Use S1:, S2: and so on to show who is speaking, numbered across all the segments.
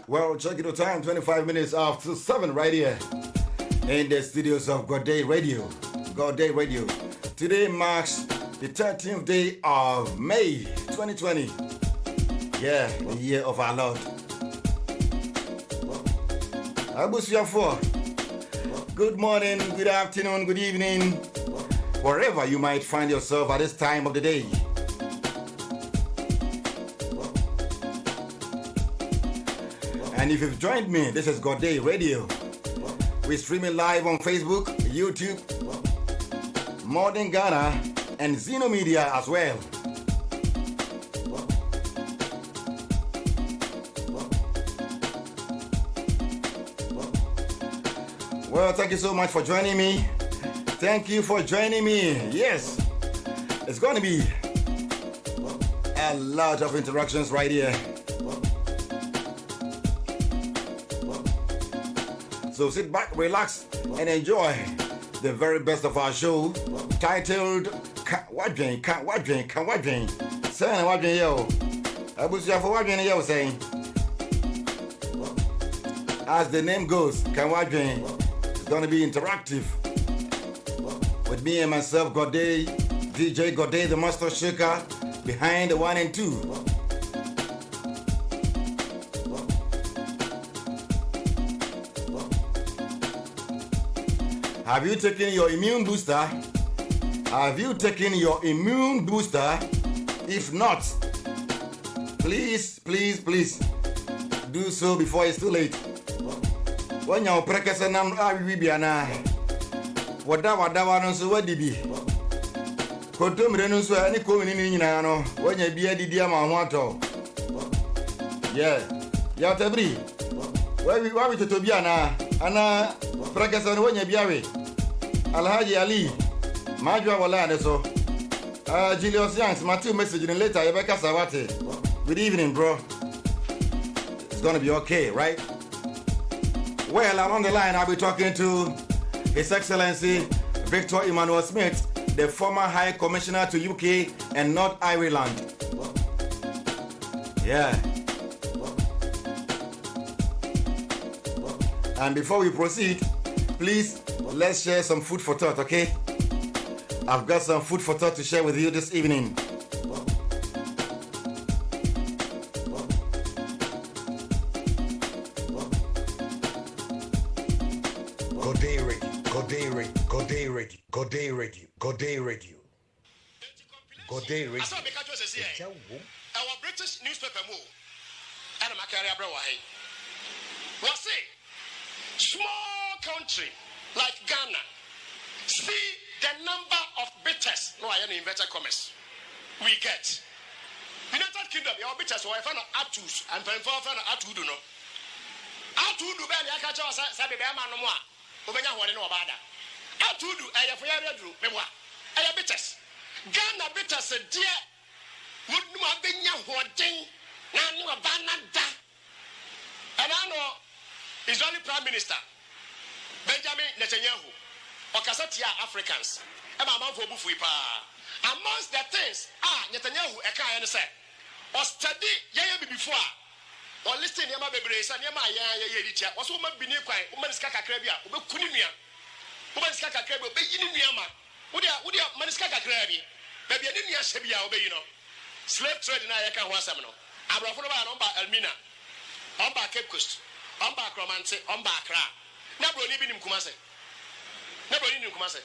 S1: Well, check the time, 25 minutes after 7 right here in the studios of Gordey Radio. Gordey Radio. Today marks the 13th day of May 2020. Yeah, the year of our Lord. Good morning, good afternoon, good evening, wherever you might find yourself at this time of the day. And if you've joined me, this is Gordey Radio. We're streaming live on Facebook, YouTube, Modern Ghana, and Zeno Media as well. Well, thank you so much for joining me. Thank you for joining me. Yes, it's going to be a lot of interactions right here. So sit back, relax, and enjoy the very best of our show, titled Can't Wajin, saying Wajin Yo. I was here for Wajin Yo saying, as the name goes, Can't Wajin, it's going to be interactive with me and myself, Gordey, DJ Gordey, the Master Shaker, behind the 1 and 2. Have you taken your immune booster? Have you taken your immune booster? If not, please do so before it's too late. When you're pregnant, I will be an whatever so what did be? Kotum Renus were any coming in Nano when you be a diama water. Yeah, Yatabri. Where we want to be Anna pregnant when you be away. Alhaji Ali, Majwa Walade so. Julius Yanks, my 2 messages and later, Rebecca Sawate. Good evening, bro. It's gonna be okay, right? Well, along the line, I'll be talking to His Excellency Victor Emmanuel Smith, the former High Commissioner to UK and North Ireland. Yeah, And before we proceed, please, let's share some food for thought, okay? I've got some food for thought to share with you this evening. Gordey Radio, Gordey Radio, Gordey Radio, Gordey Radio, Gordey Radio. Gordey Radio.
S2: Our British newspaper move, and I'm a carrier away. Was it small country like Ghana? See the number of bitters. No, I am in inverted commerce. We get United Kingdom. Your bitters. So I found atus and found atudu no. Atudu be ya catch us. Say be man no more. Obenya ho no about that. Atudu aya for ya dru me wa. Aya bitters. Ghana bitters dear. Would no abenya ho den na no abanada. And I know Israeli Prime Minister Benjamin Netanyahu Okasatia Africans. Amongst the things Netanyahu and say or study before or listen Yama Bebrace and Yama Yedicha was woman beneath Umaniskaka Krabia, Ubekunia, Umaniskaka Krabia, Yama, would you Maniskaka Krabi, maybe Adia Sebia obey, slave trade in Ayaka Wasamino, Abrafonova, Omba Elmina, Omba Cape Coast, Omba Cromance, Omba Kra, Nabro Nibin Kumase, Nabro Nibin Kumase.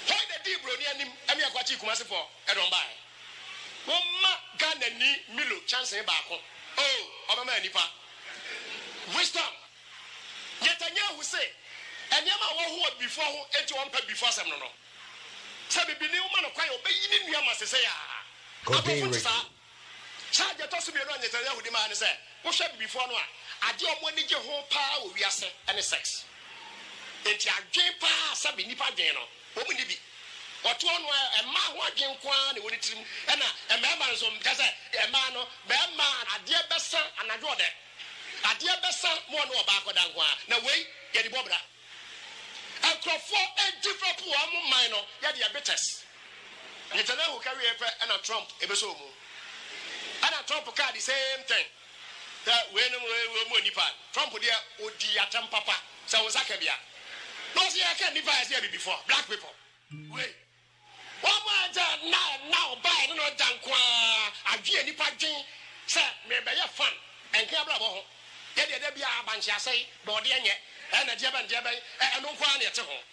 S2: Why the deep Bronian and Yaquachi Kumasi for Edombai? Woma Ghana ni Milu chance Bako. Oh, Obama Nipa. Wisdom. Netanyahu say, and Yama who before who ate one pet before some no. Sabi be new man of Quayo, but you didn't Yama say, Charge the toss to be around Netanyahu demand and say, what shall be before one? I don't want to get whole power we are set and sex. It's your game pass, Sabi Nipa Geno. What will it be? What one a man walking quan, when it's and a member of some Gaza, a man, a dear best son, and I draw that. A dear best son, more no back than one. Now wait, get the bobra. And crop for a different poor minor, yet the bitters. Netanyahu carry and a Trump, Ebesomo. And a Trump card the same thing. That when we Nipa, Trump would dear Papa, so was Akabia. No, see, I can't devise here before. Black people. Wait. What was now by no Dankwa? I get any parking, sir, maybe a fun and Cabrabo. Yet there be a bunch I say, body and yet, and a jab and no quan at home.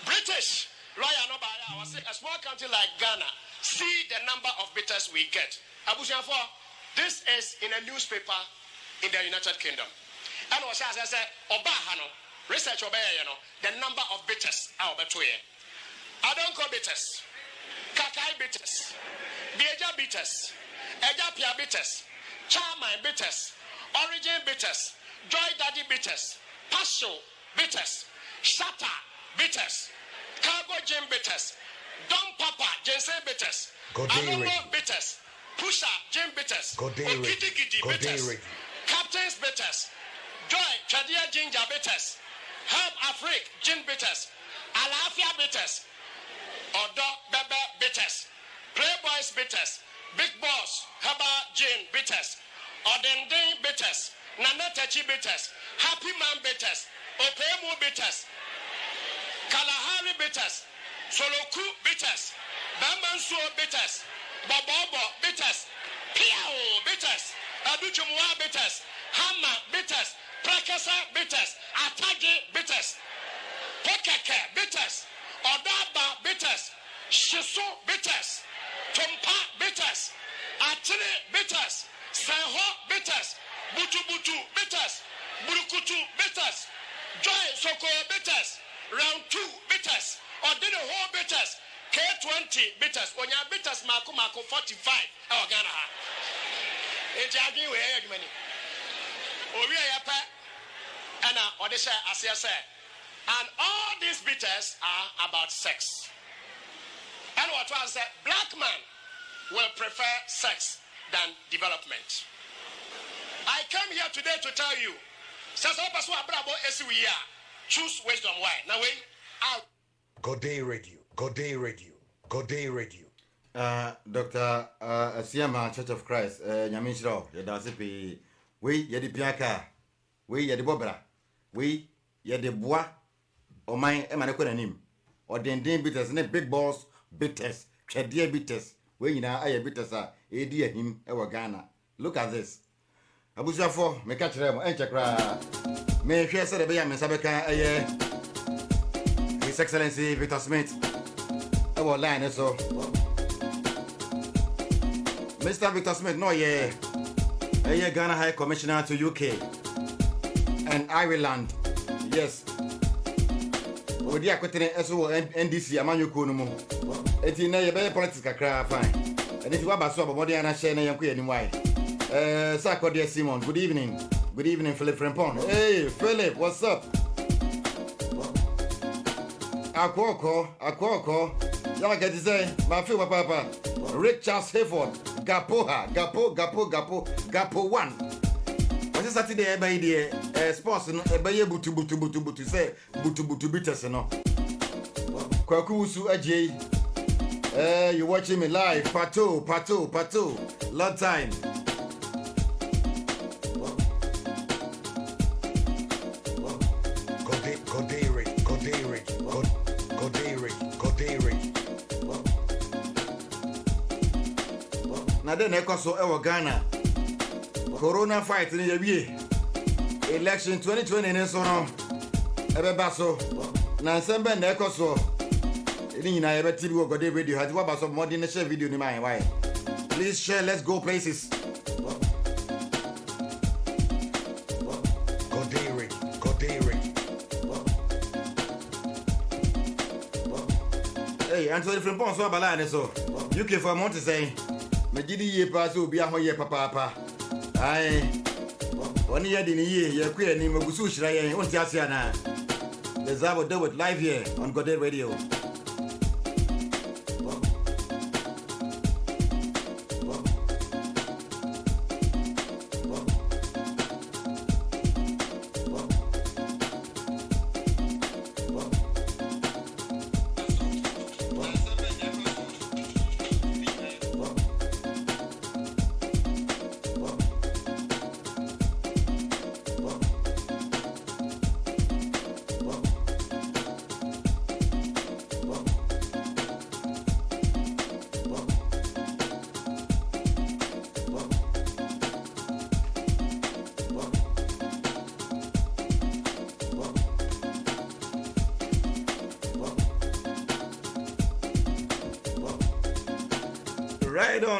S2: British, Royal Nobel, a small country like Ghana, see the number of bitters we get. Abushan for this is in a newspaper in the United Kingdom. And was as I said, Obahano. Research obey, the number of bitters are between. I don't call bitters, Kakai bitters, Beja bitters, Ejapia bitters, Charmine bitters, Origin bitters, Joy Daddy bitters, Passion bitters, Shatter bitters, Cargo Jim bitters, Don Papa Jensen bitters, Alongo bitters, Pusha Jim bitters, Okiti Gidi bitters, Captains bitters, Joy Chadia Ginger bitters. Help Afrique, gin bitters, Alafia bitters, Odo Bebe bitters, Playboys bitters, Big Boss, Haba gin bitters, Odending bitters, Nanatechi bitters, Happy Man bitters, Opemu bitters, Kalahari bitters, Soloku bitters, Bamansuo bitters, Bobobo bitters, Piao bitters, Aduchumwa bitters, Hama bitters, Prakasa bitters, Atage bitters, Pekeke bitters, Odaba bitters, Shiso bitters, Tompa bitters, Atire bitters, Sanho bitters, Butu bitters, Burukutu bitters, Joy Soko bitters, Round 2 bitters, Ordino Ho bitters, K20 bitters, Onya bitters, Mako 45, our Ghana. It's a new way, and and all these bitters are about sex. And what was that? Black man will prefer sex than development. I came here today to tell you, choose wisdom. Why? Now wait out.
S1: Gordey Radio, Gordey Radio, Gordey Radio. Dr. Asiama Church of Christ, Nyamishro, Yadasipi. We yedi piaka, we yedi bobra. we ye de bois o man e ma ne ko nanim o denden bitters ne big balls bitters twede bitters we nyina aye bitters a e di ahim e wo Ghana. Look at this. Abusuafo me ka kire mo enchekra me hwe se de be ya me sabeka aye His Excellency Victor Smith e wo line so Mr. Victor Smith no ye Ghana High Commissioner to UK and Ireland. Yes. Odi akwetene eso NDC amanyoko no mu. Eti na ye be politics kakra fine. And if you aba so abomode ana share na yanko yanim why. Sakode Simon, good evening. Good evening, Philip Frempon. Hey, Philip, what's up? Akoko. Y'all get to say, my feel papa. Rick Charles Hayford, Gapo 1. What's Saturday by the sports and by butu say butu bitters no. Kwakusu AJ. You watching me live, Pato. Long time. Na den ekoso e wo Ghana. Corona fight ni ye election 2020 ni so no. Ebe ba so. Na nsembe na ekoso. Ni nyina ye beti bi wo Gordey radio hati wa ba so mo din share video ni mai why. Please share, let's go places. Gordey. Hey, Anthony Frimpon so abala ne so. UK for month say Majidi ye pass obi ahoye papa. Ai. Oni ye di ni ye ku ani magusu hira ye won ti ase ana. The Zabo do it live here on Gordey radio.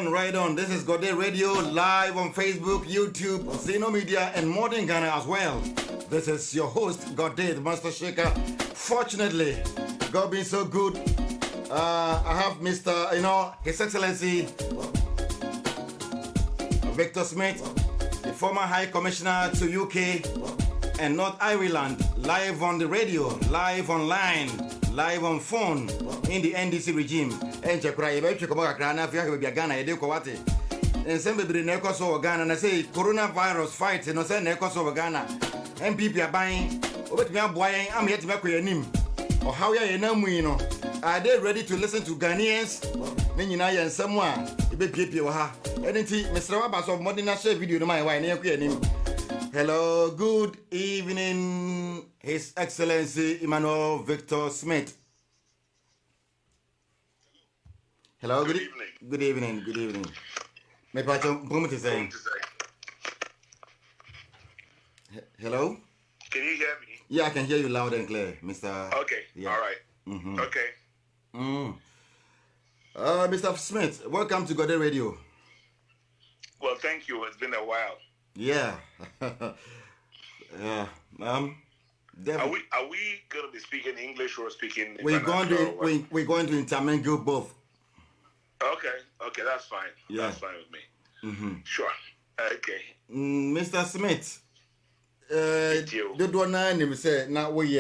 S1: Right on. This is Gordey Radio live on Facebook, YouTube, Zeno Media, and Modern Ghana as well. This is your host, Gordey, the Master Shaker. Fortunately, God being so good, I have Mr. His Excellency Victor Smith, the former High Commissioner to UK and North Ireland, live on the radio, live online, live on phone in the NDC regime. Enchekra ebe chikoba krana afia ke bia Ghana ede ko wate. Ensembe bi na ekoso wo Ghana na say coronavirus fight no say na ekoso wo Ghana. MPP aban obetumi aboa yen am yetime ko yanim. O how ya na mu no. Are they ready to listen to Ghanaians? Ne nyina ye nsam a ebe piepie wo ha. Enenti Mr. Waba so modern na share video no mai why na yakọ yanim. Hello, good evening, His Excellency Emmanuel Victor Smith. Hello, good evening. Good evening. Me pacho promote say. Hello?
S3: Can you hear me?
S1: Yeah, I can hear you loud and clear, Mr.
S3: Okay. Yeah. All right.
S1: Mm-hmm.
S3: Okay.
S1: Mr. Smith, welcome to Gordey Radio.
S3: Well, thank you. It's been a while.
S1: Yeah. Yeah.
S3: Definitely. Are we going to be speaking English or speaking?
S1: We're going to intermingle both.
S3: Okay, that's fine.
S1: Yeah.
S3: That's fine with me.
S1: Mm-hmm.
S3: Sure. Okay.
S1: Mr. Smith, the one name say now we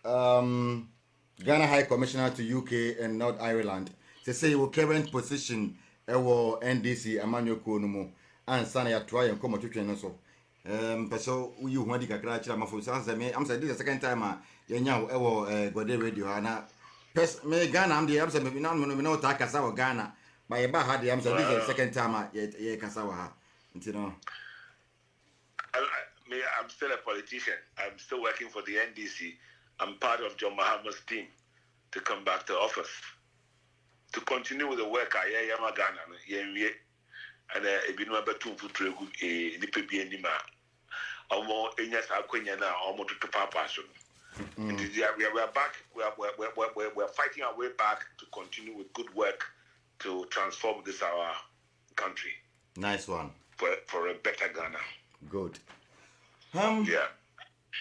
S1: Ghana High Commissioner to UK and North Ireland. They say your current position ewo NDC amanyoko no mu ansa ya try and come to so. Peso you wan di kakra kira mafo sanse me am say this the second time yenya ewo Gordey Radio ana pes me Ghana am dey am say me no ta kasa wo Ghana but e ba ha dey am say this the second time ye kasa wa ha ntino
S3: I'm still a politician. I'm still working for the NDC. I'm part of John Mahama's team to come back to office, to continue with the work I am a Ghana, and a bit more to Nipebianima. Almost Enyas Aquina now, almost to Papa. We are back. We're fighting our way back to continue with good work to transform this our country.
S1: Nice one.
S3: For a better Ghana.
S1: Good.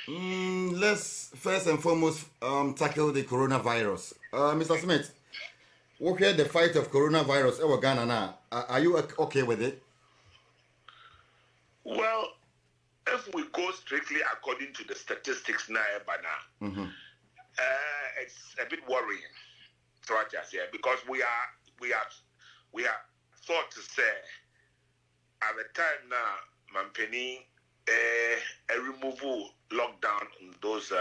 S1: Let's first and foremost tackle the coronavirus. Mr. Smith, what here the fight of coronavirus over Ghana now? Are you okay with it?
S3: Well, if we go strictly according to the statistics now, it's a bit worrying. So I just say because we are thought to say at the time now, Mampeni, a removal lockdown in those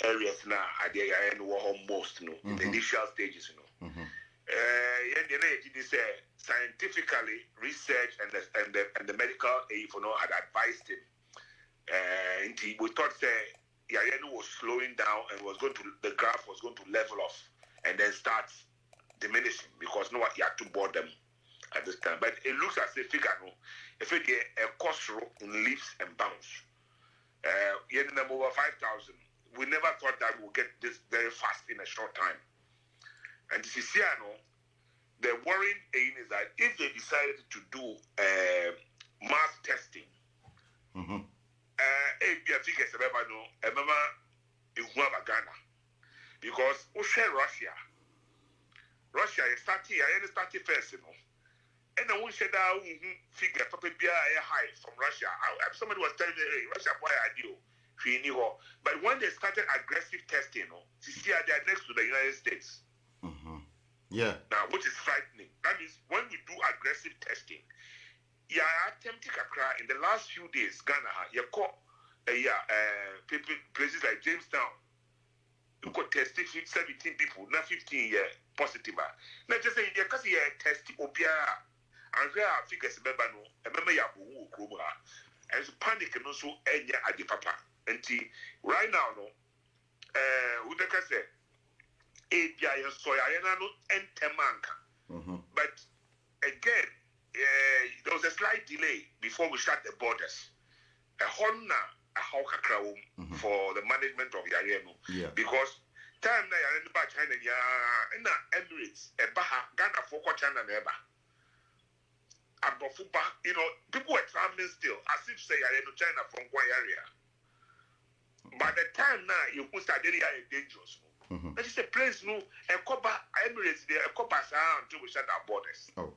S3: areas now at the end were most, in the initial stages, scientifically, research and the medical had advised him. And we thought Yayenu was slowing down and the graph was going to level off and then start diminishing because no one had to board them at this time. But it looks as if if it get a cost in leaps and bounds. Number over 5,000. We never thought that we would get this very fast in a short time. And this is the worrying thing is that if they decided to do mass testing, Ghana, because Russia is starting first, and then we said that figure high from Russia. Somebody was telling me, hey, Russia, why are you? But when they started aggressive testing, they are next to the United States.
S1: Yeah.
S3: Now, which is frightening. That means when we do aggressive testing, attempting in the last few days, Ghana, you caught places like Jamestown. You got tested 17 people, not 15 positive. Now, just say, because you tested Opia, and there are figures, remember, and so panic and also at the papa. And right now, who the say, ADI and soya, and Temanka. But again, there was a slight delay before we shut the borders. A Honda, a Hawker Crown for the management of Yareno.
S1: Yeah.
S3: Because time now, Yareno back China, in Emirates, a Baha, Ghana for China never. People were traveling still, as if say Yareno China from one area. By the time now, you put that area dangerous. That is a place, a Copa Emirates, there, a Copa Sound until we shut our borders.
S1: Oh.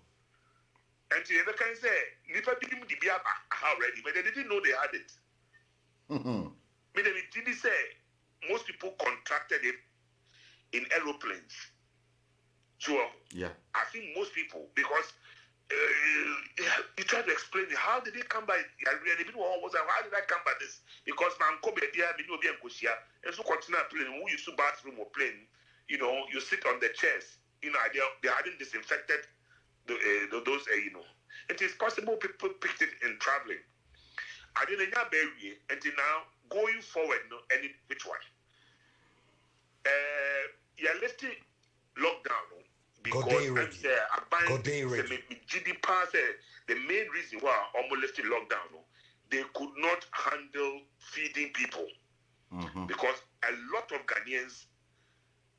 S3: And the other can say, Nipa didn't be already, but they didn't know they had it. But they didn't say most people contracted it in aeroplanes. So I think most people, because you try to explain it, how did they come by? How did I come by this? Because man come here, and so continue playing. Who used to bathroom or plane? You sit on the chairs. They hadn't disinfected those. It is possible people picked it in traveling. I didn't know baby until now. Going forward, any which one? Lifting lockdown. Because the main reason why almost lifted lockdown, they could not handle feeding people. Because a lot of Ghanaians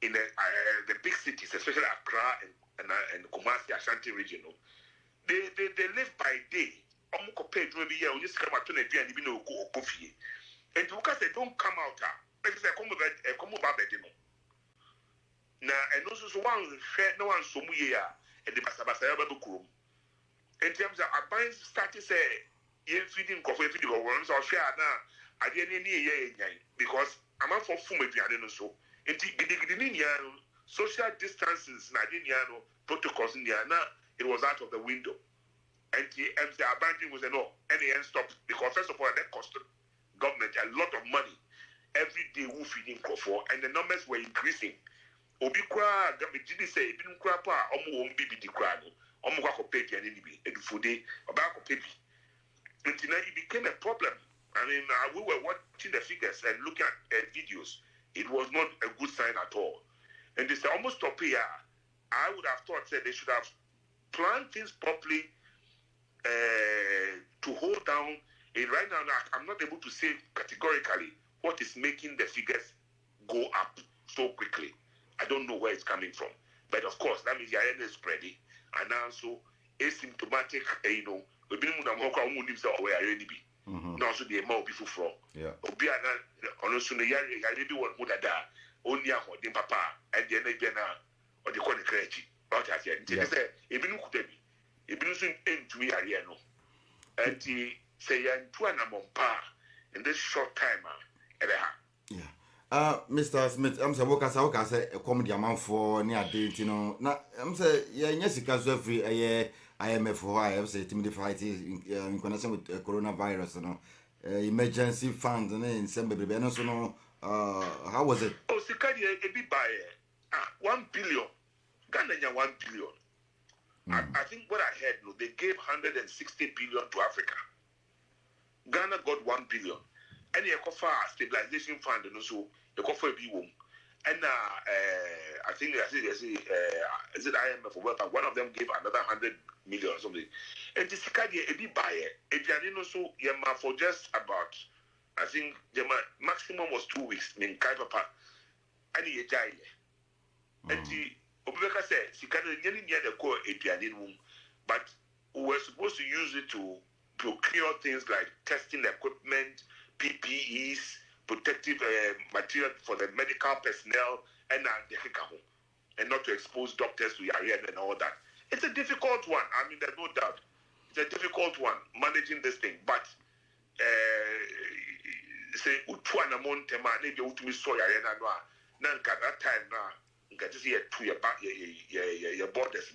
S3: in the big cities, especially Accra and Kumasi, Ashanti region, they live by day. And because they don't come out, now, and also so one share no one so muya and the Basabasa Babukurum. In terms of our binds started say, feeding coffee feeding worms or share now, I didn't need because I'm not for Fumet, I didn't so. It social distances, Nadiniano, protocols in Diana, it was out of the window. And the abandoning was a no, any end stop because first of all, that cost the government a lot of money every day who feeding coffee, and the numbers were increasing. Obi kwa gamejini say ebi nkura pa omo won bibi di kra no omo kwa ko pay pian ni bi edufude oba ko pay bi it became a problem. I mean, we were watching the figures and looking at videos. It was not a good sign at all. And they said almost up here, I would have thought that they should have planned things properly to hold down. And right now, I'm not able to say categorically what is making the figures go up so quickly. I don't know where it's coming from. But of course, that means the IN is spreading. And also asymptomatic, now so the amount of people from.
S1: Yeah.
S3: Also, the yari one would have only a hot papa and the end or the corner crazy. Out at the end. They say, even who could be. If you into me, Ariano. And he say, and two and a pa in this short time.
S1: Yeah. Mr. Smith, I'm saying, what I say, a comedy amount for near date, you know. Now, I'm saying, yes, you can serve free a year. IMF for I have said timid fight in connection with coronavirus, you know, emergency funds and in some baby. And also, no, how was it?
S3: Oh, Sikadi, a bit by 1 billion. Ghana, 1 billion. I think what I heard, no, they gave 160 billion to Africa. Ghana got 1 billion. And you offer a stabilization fund and also you offer a big one. And I think is it IMF or whatever? One of them gave another 100 million or something. And this Sikadi a bit by it. And so Yama for just about, I think the maximum was 2 weeks. Mean Kai Papa. And he died. And the Obeka said Sikadi nearly near the core Adrian, but we were supposed to use it to procure things like testing equipment, PPEs, protective material for the medical personnel, and not to expose doctors to Yarian and all that. It's a difficult one. I mean, there's no doubt. It's a difficult one, managing this thing. But, say, Utuana Montema, maybe Utumi saw Yarian, Nanka, that time now, you can just hear to your borders.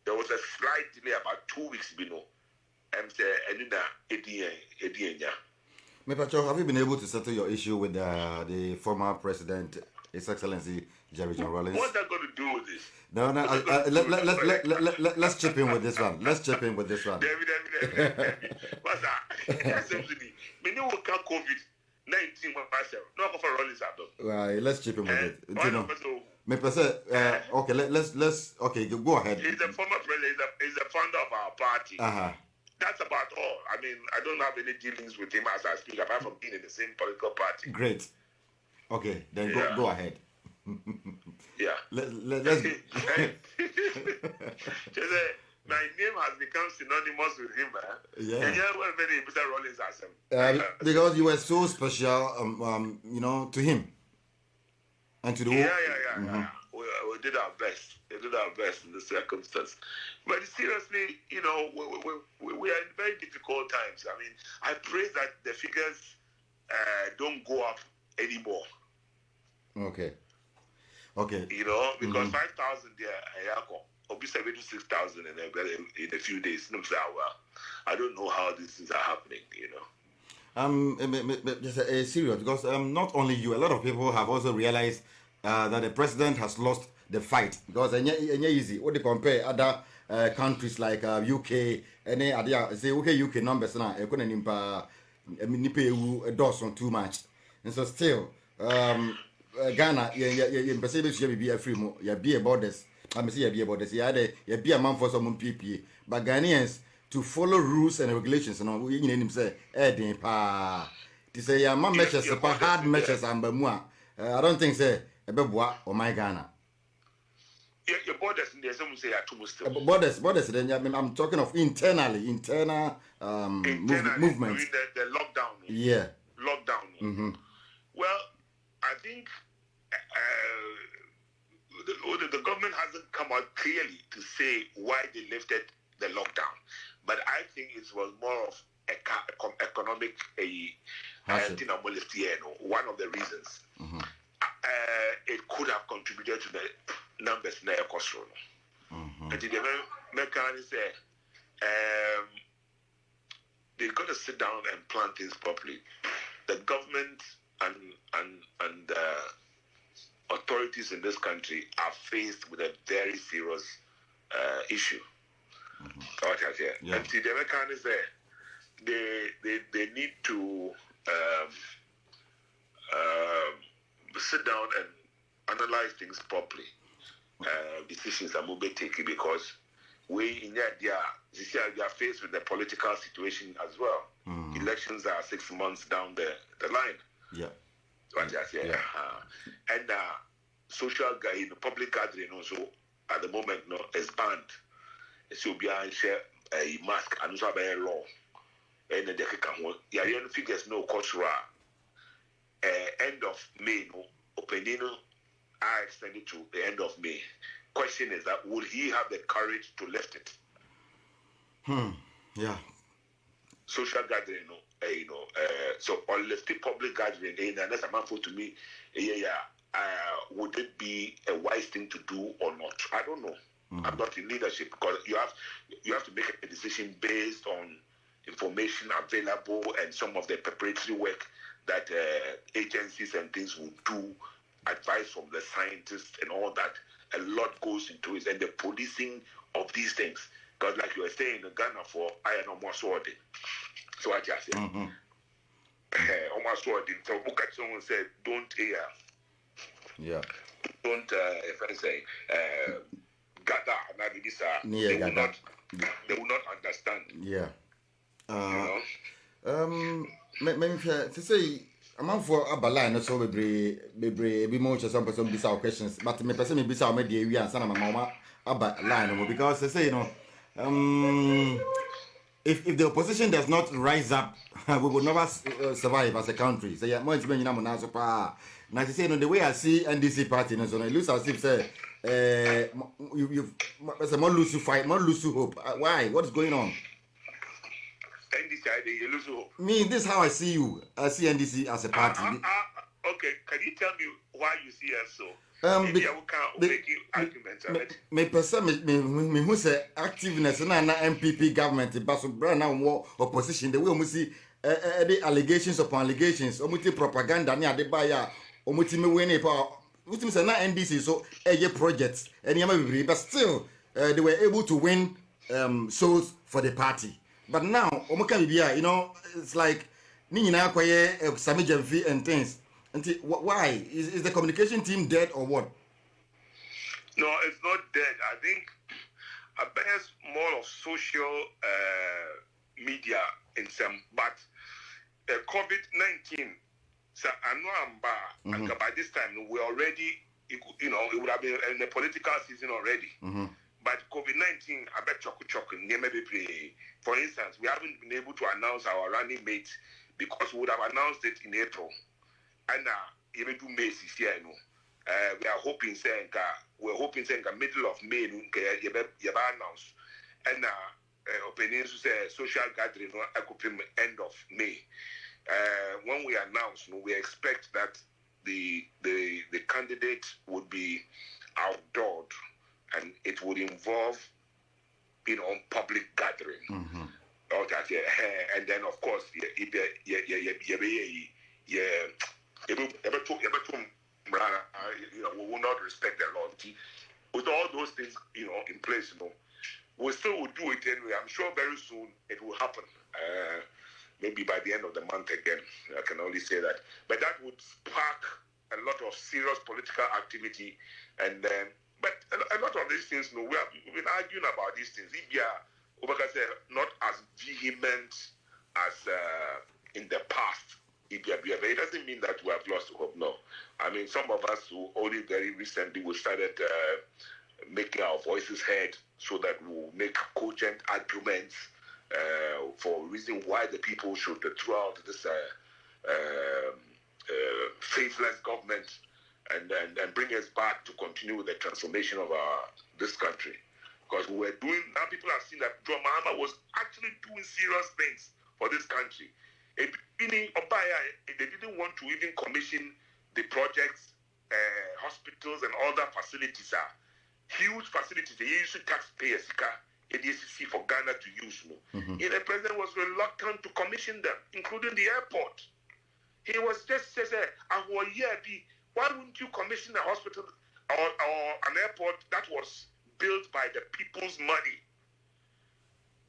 S3: There was a slight delay about 2 weeks, and Eddie.
S1: Pacho, have you been able to settle your issue with the former president, His Excellency Jerry John Rawlings?
S3: What's that going to do with this?
S1: No, let's chip in with this one. Let's chip in with this one.
S3: David. What's that? That's simply me. No can COVID-19 myself. No for Rawlings
S1: Right, let's chip in with it. Okay, let's okay, go ahead.
S3: He's the former president. He's the founder of our party. That's about all. I mean, I don't have any dealings with him as I speak, apart from being in the same political party.
S1: Great. Okay, then go ahead.
S3: Yeah.
S1: Let's.
S3: My name has become synonymous with him.
S1: Yeah.
S3: And well, very Mr. Rawlings as
S1: because you were so special, to him and to the
S3: Yeah. We did our best. We did our best in the circumstance. But seriously, we are in very difficult times. I mean, I pray that the figures don't go up anymore.
S1: Okay.
S3: Because 5,000 there, will be 76,000 in a few days. I don't know how these things are happening,
S1: Just serious, because not only you, a lot of people have also realized that the president has lost the fight, because it's easy. What they compare other countries like UK, and say okay, UK numbers now, too much, and so still Ghana, be a free more, be a borders. I'm saying be a borders. Be a man for some PPA, but Ghanaians to follow rules and regulations. We need say, to say measures, hard measures, and I don't think say or my Ghana.
S3: Your borders in there, some say are too much.
S1: Borders. Then I'm talking of internal movement.
S3: The lockdown.
S1: Yeah.
S3: Lockdown. Well, I think the government hasn't come out clearly to say why they lifted the lockdown, but I think it was more of economic one of the reasons. It could have contributed to the numbers in the cost. And the mechanics say they've got to sit down and plan things properly. The government and authorities in this country are faced with a very serious issue. And the mechanics say they need to sit down and analyze things properly. Decisions are moving taken because we in India we are faced with the political situation as well. Elections are 6 months down the line.
S1: Yeah.
S3: What I say. And social public gathering also at the moment is banned. So be share a mask and also a law. And the young figures no cultural end of May opening are extended to the end of May. Question is that would he have the courage to lift it?
S1: Yeah.
S3: Social gathering, so unlifted public gathering, and that's a man for to me. Would it be a wise thing to do or not? I don't know. I'm not in leadership because you have to make a decision based on information available and some of the preparatory work that agencies and things will do, advice from the scientists and all that. A lot goes into it, and the policing of these things. Because like you were saying in Ghana for I am almost sorted. So I just say almost sorted. So look at someone said, don't hear. Yeah. Don't if I say gather they will not understand.
S1: Yeah. To say I'm for a baline so be more some person be our questions, but me person be our media we answer my mama about line because they say if the opposition does not rise up, we will never survive as a country. So yeah, more you know now so now to say the way I see NDC party, so it looks as if say you more lose to fight, more lose to hope. Why? What is going on?
S3: NDC, you lose hope.
S1: Me, this is how I see you. I see NDC as a party.
S3: Okay, can you tell me why you see us so?
S1: Maybe I can't make you arguments on it. Me who say activeness na MPP government, but so brand now more opposition. The way we see the allegations upon allegations, omuti propaganda ni adebaya, omuti me win power. Omuti say na NDC so projects and yama but still they were able to win souls for the party. But now, it's like Nina Kwaye, Sami Jemfi and things. Why? Is the communication team dead or what?
S3: No, it's not dead. I think I guess more of social media in some, but COVID-19, so I know I'm bad. And by this time, we're already, it would have been in the political season already. But COVID-19, I bet for instance, we haven't been able to announce our running mate because we would have announced it in April. And even do May this year, we are hoping middle of May, you announce. And opening to say social gathering end of May. When we announce, we expect that the candidate would be outdoored. And it would involve, public gathering. Okay, and then of course, we will not respect the law. With all those things, in place, we still will do it anyway. I'm sure very soon it will happen. Maybe by the end of the month again. I can only say that. But that would spark a lot of serious political activity, and then. But a lot of these things, we've been arguing about these things. If you are, not as vehement as in the past, it doesn't mean that we have lost hope. No, I mean some of us who only very recently we started making our voices heard, so that we'll make cogent arguments for reason why the people should throw out this faithless government. And bring us back to continue with the transformation of this country. Because we were doing, now people have seen that John Mahama was actually doing serious things for this country. They didn't want to even commission the projects, hospitals and other facilities. Huge facilities. They used to taxpayers, ADCC for Ghana to use. And the president was reluctant to commission them, including the airport. He was just says, why wouldn't you commission a hospital or an airport that was built by the people's money?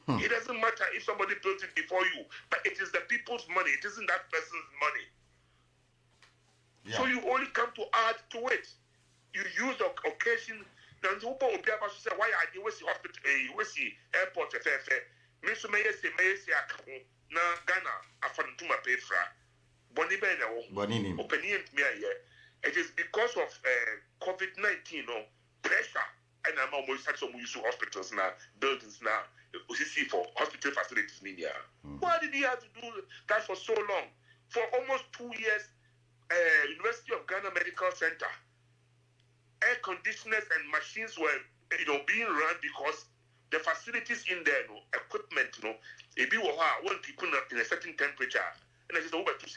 S3: It doesn't matter if somebody built it before you, but it is the people's money. It isn't that person's money. So you only come to add to it. You use the occasion. Now, why are you with the hospital? With the airport? Mr. Mayor say, na Ghana, I found to my pay for Bonnie opinion. It is because of COVID-19 pressure, and I'm almost had some use of hospitals now, buildings now. For hospital facilities in India. Why did he have to do that for so long? For almost 2 years, University of Ghana Medical Center, air conditioners and machines were being run because the facilities in there, equipment, it be one people in a certain temperature, and it's over 2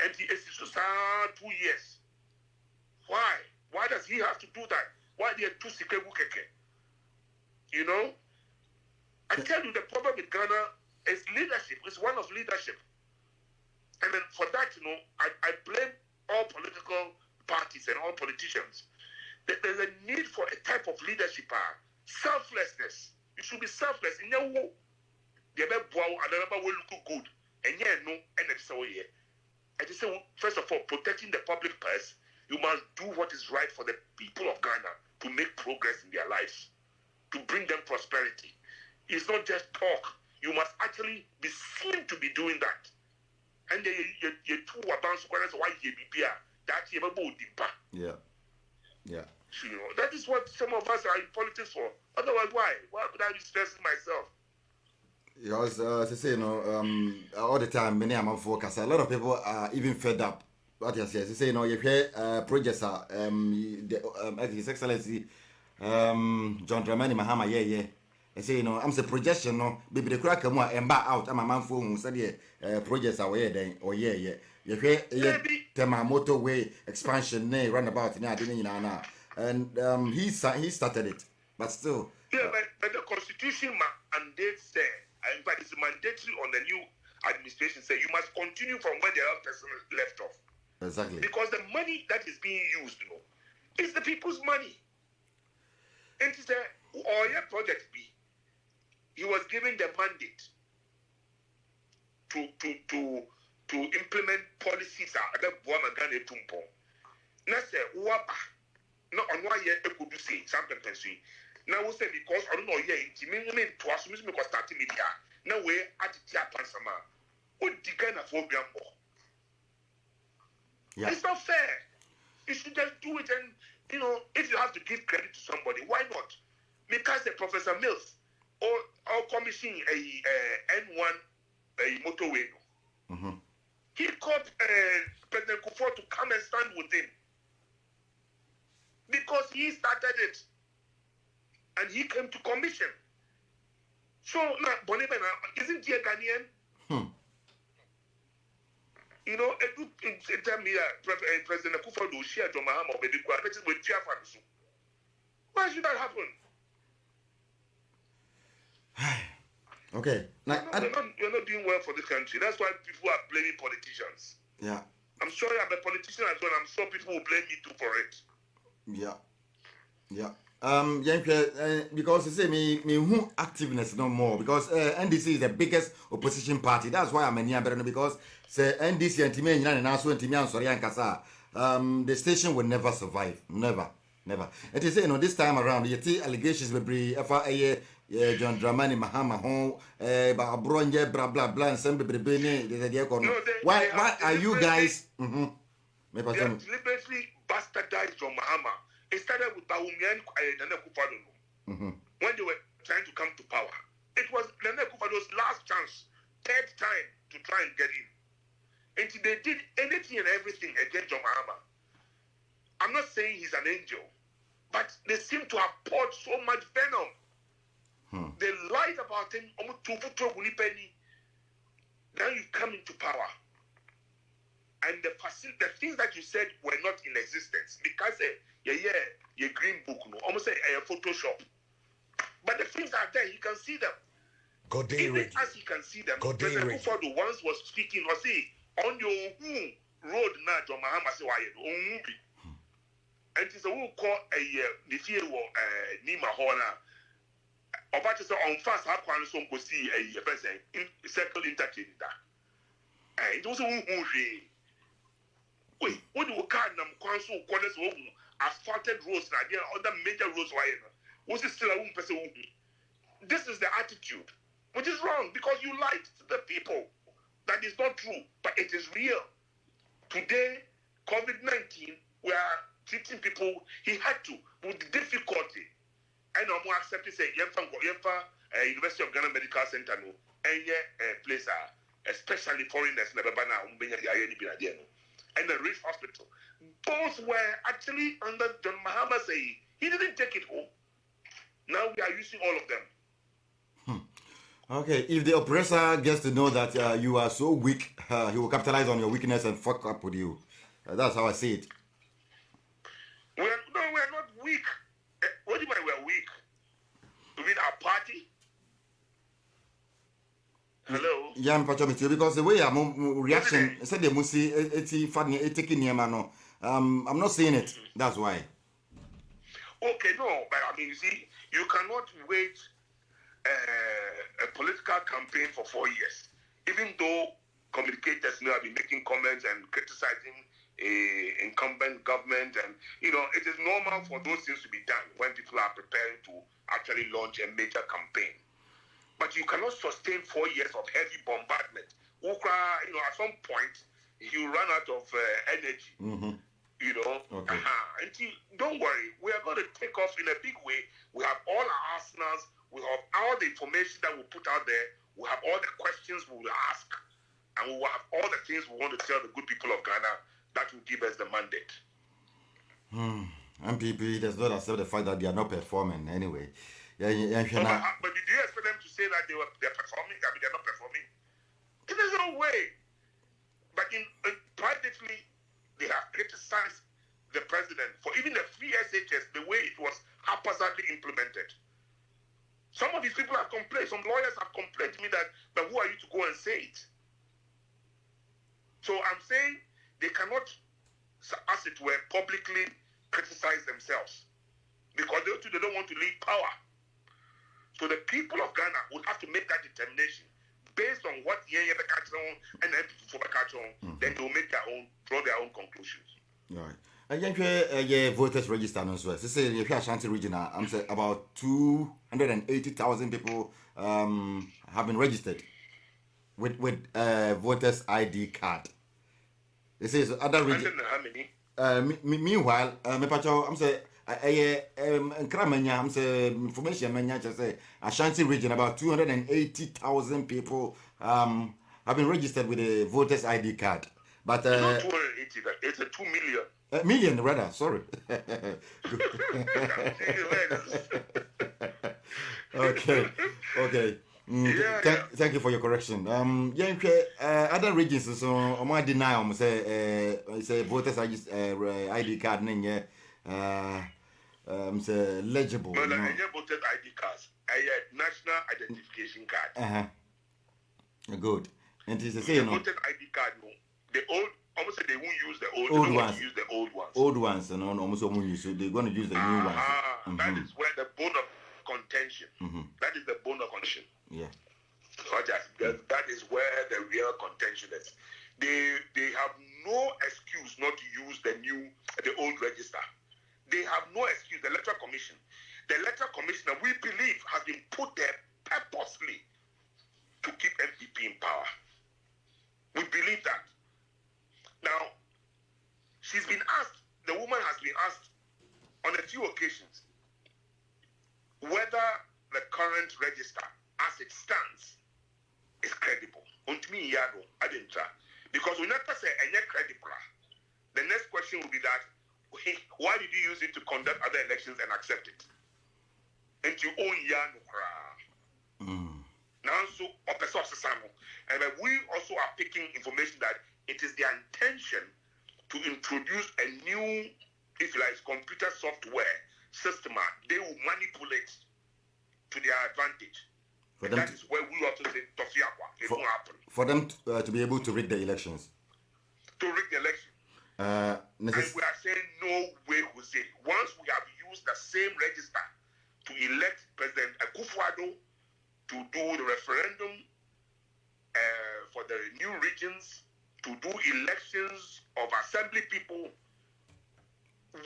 S3: and it's just 2 years. Why? Why does he have to do that? Why they are 2 You know? I tell you, the problem with Ghana is leadership. It's one of leadership. And then for that, I blame all political parties and all politicians. There's a need for a type of leadership, selflessness. You should be selfless. In your work, they will look good. And it's so here. I just say, first of all, protecting the public purse, you must do what is right for the people of Ghana to make progress in their lives, to bring them prosperity. It's not just talk. You must actually be seen to be doing that. And you two about why you be that you ever deeper.
S1: Yeah.
S3: That is what some of us are in politics for. Otherwise, why? Why would I be stressing myself?
S1: Because as I say, all the time, many am focus. A lot of people are even fed up. What you say? As I say, you hear projects are His Excellency John Dramani Mahama, yeah. I say, I'm the projection, baby, the crack more and back out. I'm a man for whom said, projects are way then, or yeah. You hear, Tema motorway expansion, runabout, and he started it, but still.
S3: Yeah, but the Constitution mandates say, but it's mandatory on the new administration, say you must continue from where the other person left off.
S1: Exactly.
S3: Because the money that is being used, is the people's money. And it's the Oya project B. He was given the mandate to implement policies that Buamagane Tumpo. Nase Waba, not on why you could say something. Now we say because I don't know yet, to assume because starting media. Now we at Japan Sama. What the Ghana for Gambo? It's not fair. You should just do it, and if you have to give credit to somebody, why not? Because the Professor Mills or commissioning a N1 motorway. He called President Kufuor to come and stand with him because he started it and he came to commission. So now, Bonibena, isn't he a Ghanaian? President Kufuor will share John Mahama with Chiafansu. Why should that happen?
S1: Okay. Now,
S3: you're not doing well for this country. That's why people are blaming politicians.
S1: Yeah.
S3: I'm sorry, I'm a politician as well. I'm sure people will blame me too for it.
S1: Yeah. Because you say me who activeness no more because NDC is the biggest opposition party. That's why I'm a near because say NDC and Timmy and also and Timmy and Sorian Kasa the station will never survive. Never. It is this time around you see allegations will be FIA John Dramani Mahama home Bronje blah blah blah and some why are you guys
S3: they have deliberately bastardized John Mahama. It started with Bawumia and Nana Akufo-Addo when they were trying to come to power. It was Nana Akufo-Addo's last chance, third time to try and get in. And they did anything and everything against John Mahama. I'm not saying he's an angel, but they seem to have poured so much venom. They lied about him. Now you come into power. And the things that you said were not in existence. Because your green book, almost a Photoshop. But the things are there, you can see them.
S1: Gordey
S3: as you can see them, President Kufuor once was speaking, or say, on your road now, John Mahama say, and it's a who call a Nifie or Nima Hona. About to say on fast, how can some go see a person in circle interchange that? And it was a wait, what do you call them? Council corners of asphalted roads, and other major roads. Why? Was it still a person? This is the attitude, which is wrong because you lied to the people. That is not true, but it is real. Today, COVID-19, we are treating people. He had to with difficulty. I know more accepted say University of Ghana Medical Center no any place especially foreigners never bana and the Rich Hospital. Both were actually under John Mahama say he didn't take it home. Now we are using all of them.
S1: Okay, if the oppressor gets to know that you are so weak, he will capitalize on your weakness and fuck up with you. That's how I see it.
S3: We're not weak. What do you mean we're weak? You mean our party? Hello?
S1: Yeah, because the way I'm reaction, said the musi, it's funny, taking no. I'm not saying it. That's why.
S3: Okay, no, but I mean, you see, you cannot wage a political campaign for 4 years, even though communicators have been making comments and criticizing incumbent government, and it is normal for those things to be done when people are preparing to actually launch a major campaign. But you cannot sustain 4 years of heavy bombardment. At some point you run out of energy.
S1: Mm-hmm.
S3: Okay. Don't worry, we are going to take off in a big way. We have all our arsenals. We have all the information that we put out there. We have all the questions we will ask, and we will have all the things we want to tell the good people of Ghana that will give us the mandate.
S1: MPP does not accept the fact that they are not performing anyway.
S3: But did you expect them to say that they're performing? I mean, they're not performing. There's no way. But privately, they have criticized the president for even the free SHS, the way it was haphazardly implemented. Some of these people have complained. Some lawyers have complained to me that, but who are you to go and say it? So I'm saying they cannot, as it were, publicly criticize themselves because they don't want to leave power. So the people of Ghana would have to make that determination based on what and then they will make draw their own conclusions.
S1: All right. And voters register no so. Say if you Ashanti region, I'm saying about 280,000 people have been registered with voters ID card. They say so other region.
S3: How many?
S1: Meanwhile, I'm saying I'm saying information just say Ashanti region about 280,000 people have been registered with a voters ID card. But
S3: not 280, it's a 2 million.
S1: Million rather, sorry. Okay. Thank you for your correction. Other regions so I might deny say voters ID card say legible.
S3: No, voters ID cards. National identification card.
S1: Good. And it is the same.
S3: Voters ID card, no. The old, almost they won't use the old ones. Use the old ones.
S1: Old ones, and almost won't use. So they're going to use the new ones.
S3: That is where the bone of contention. That is the bone of contention.
S1: Yeah.
S3: That is where the real contention is. They have no excuse not to use the old register. They have no excuse. The electoral commissioner, we believe, has been put there purposely to keep MPP in power. We believe that. Now, the woman has been asked on a few occasions whether the current register, as it stands, is credible. Because we never say any credible. The next question will be that, why did you use it to conduct other elections and accept it? And you own Now, so and we also are picking information that it is their intention to introduce a new, if you like, computer software system. They will manipulate to their advantage. That is where we also say it won't happen.
S1: For them to be able to rig the elections.
S3: To rig the election. And we are saying no way, Jose. Once we have used the same register to elect President Akufo-Addo to do the referendum for the new regions, to do elections of assembly people.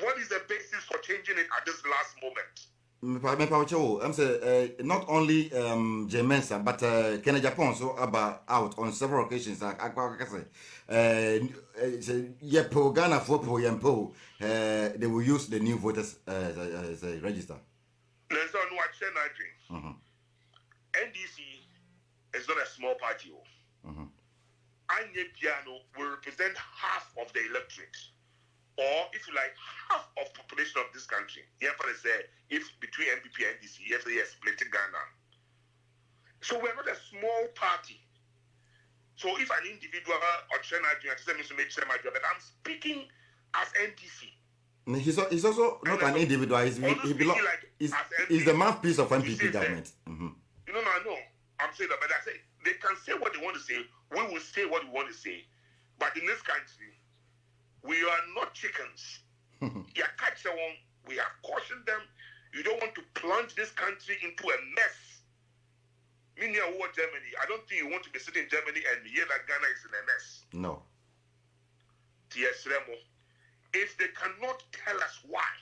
S3: What is the basis for changing it at this last moment?
S1: I'm saying not only Jemensa, but Kenya Japan so about out on several occasions. Ghana for Yampo, they will use the new voters as a register.
S3: There's no action. NDC is not a small party. Anye Piano will represent half of the electorate, or if you like, half of the population of this country. If between NPP and NDC, yes, split Ghana. So we're not a small party. So if an individual or but I'm speaking as NDC.
S1: He's also not an individual. He's the mouthpiece of NPP government.
S3: No. I'm saying that, but I say they can say what they want to say. We will say what we want to say. But in this country, we are not chickens. We have cautioned them. You don't want to plunge this country into a mess. Meaning, Germany. I don't think you want to be sitting in Germany and hear that Ghana is in a mess.
S1: No.
S3: If they cannot tell us why,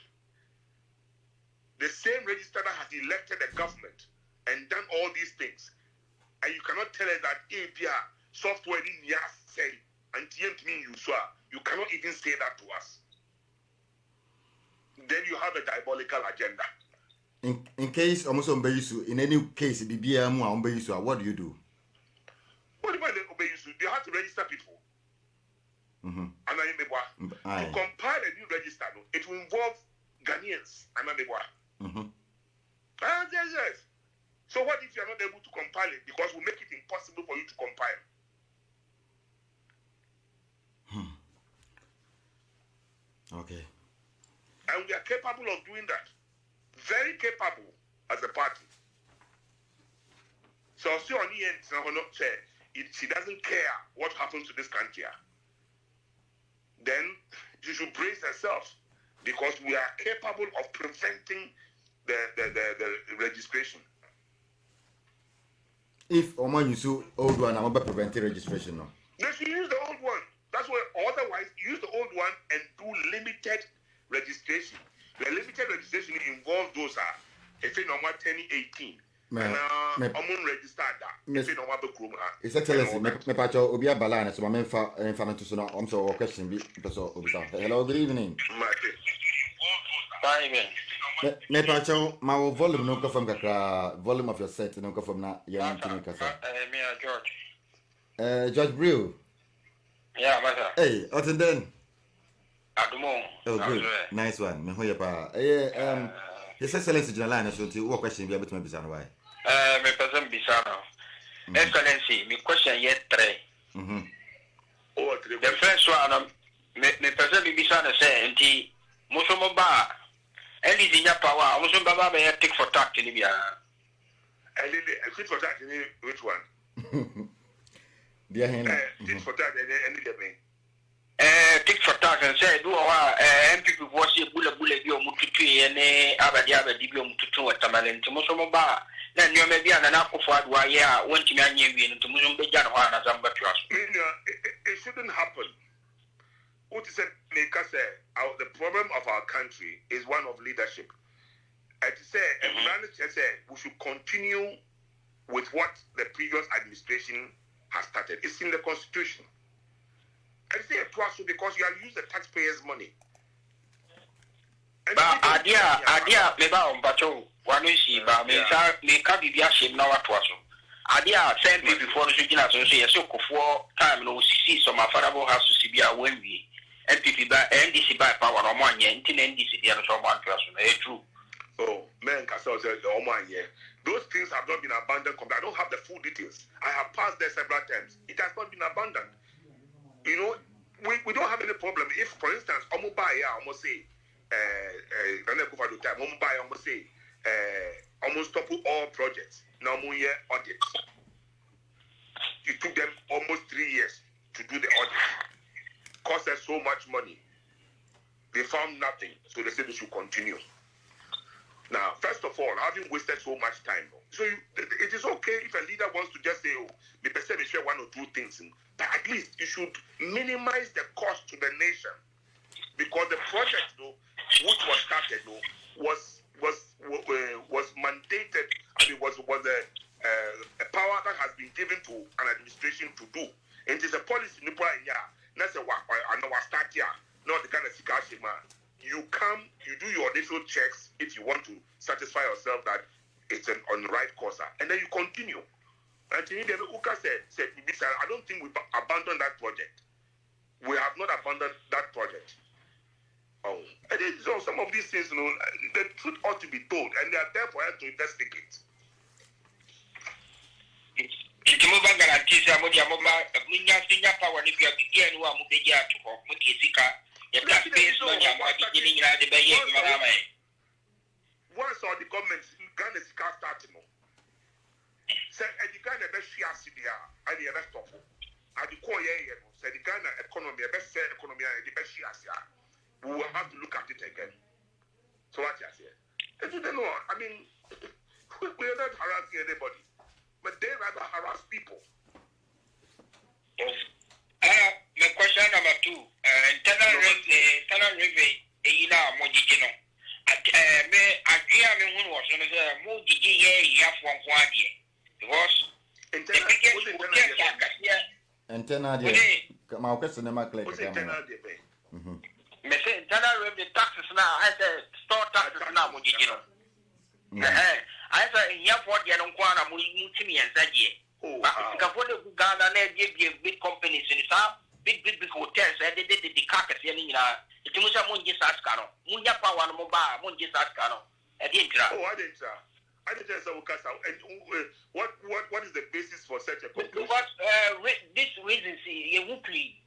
S3: the same register that has elected a government and done all these things, and you cannot tell us that API software in say and you cannot even say that to us. Then you have a diabolical agenda.
S1: In case almost in any case what do you do?
S3: What do you mean? You have to register people. And to compile a new register, it will involve Ghanaians and yes. So what if you are not able to compile it? Because we make it impossible for you to compile.
S1: Okay.
S3: And we are capable of doing that. Very capable as a party. So see on the end, she doesn't care what happens to this country. Then she should brace herself, because we are capable of preventing the registration.
S1: If Oman use old one, I'm about preventing registration now.
S3: They should use the old one. That's why. Otherwise, use the old one and do limited registration. The limited registration involves those if you know what 1018. I'm registered that.
S1: It's excellency. Me pacho obia balana so me fa to so I'm so question bi so obisa. Hello, good evening. Me pacho my volume no come from kakra volume of your set no come from na ya ntini kasa.
S4: Me George.
S1: George Brew.
S4: Yeah, matter.
S1: Hey, what then?
S4: Adumo.
S1: Oh, good. Nice one. Me hoya pa. His Excellency General so to what question be able to bisa why?
S4: Me person bisa now. Excellency, me question yet 3.
S3: Oh, 3.
S4: The first one me person bisa na say enti musomo ba eli dinya power musomo ba be take for tax ni bia.
S3: Eli take for tax ni which one?
S1: Dia hen.
S3: Take for tax any dey me.
S4: Take for tax and say do MPP was a bula bi o mututu ne abadi bi o mututu watamale ntimo so mo ba na nyome bia na akofo adwa ye a wontimi anye wi ntimo so be gya no ha na zamba tuaso.
S3: It shouldn't happen. What is it make us say the problem of our country is one of leadership. I say we should continue with what the previous administration has started. It's in the constitution. I say it was because you have used the taxpayers' money.
S4: But idea me ba on bacho wanu si ba me ka bibia shem na watoaso. Idea send me before no gina so say so kofo time no sisi some affordable house to bia wenwi. NPP ba NDC ba power no mo anye nti na NDC dia no so mo antoaso na true.
S3: Oh, man, those things have not been abandoned. I don't have the full details. I have passed there several times. It has not been abandoned. You know, we don't have any problem. If, for instance, almost say, almost stop all projects. Now, audits. It took them almost 3 years to do the audit. Cost us so much money. They found nothing, so they said they should continue. Now, first of all, having wasted so much time, so it is okay if a leader wants to just say, "Oh, me perceive me share one or two things," but at least you should minimize the cost to the nation, because the project, which was started, was mandated. I mean, was a power that has been given to an administration to do. And it is a policy. That's a I know start here. Not the kind of situation, man. You come, you do your initial checks if you want to satisfy yourself that it's on the right course, and then you continue. And Uka said, I don't think we abandoned that project. We have not abandoned that project. Oh, and then, so some of these things, the truth ought to be told, and they are there for us to investigate. Once all the government Ghana is starting, say the Ghana best share CDR and the rest of it. At the core area, say the Ghana economy, best economy, and the best share. We will have to look at it again. So what you say? You don't know. I mean, we are not harassing anybody, but they rather harass people.
S4: My question number 2. Internal revenue, internal revenue taxes now. I said store taxes now. I said in for the Anquana Mutimi and Zadia. Ghana, big companies in big hotels, and they did the carcass in it was a Munjis Ascano, Munya Power Mobile, Munjis Ascano. I didn't try.
S3: I didn't say and what is the basis for such a conclusion?
S4: Because this reason, a weekly,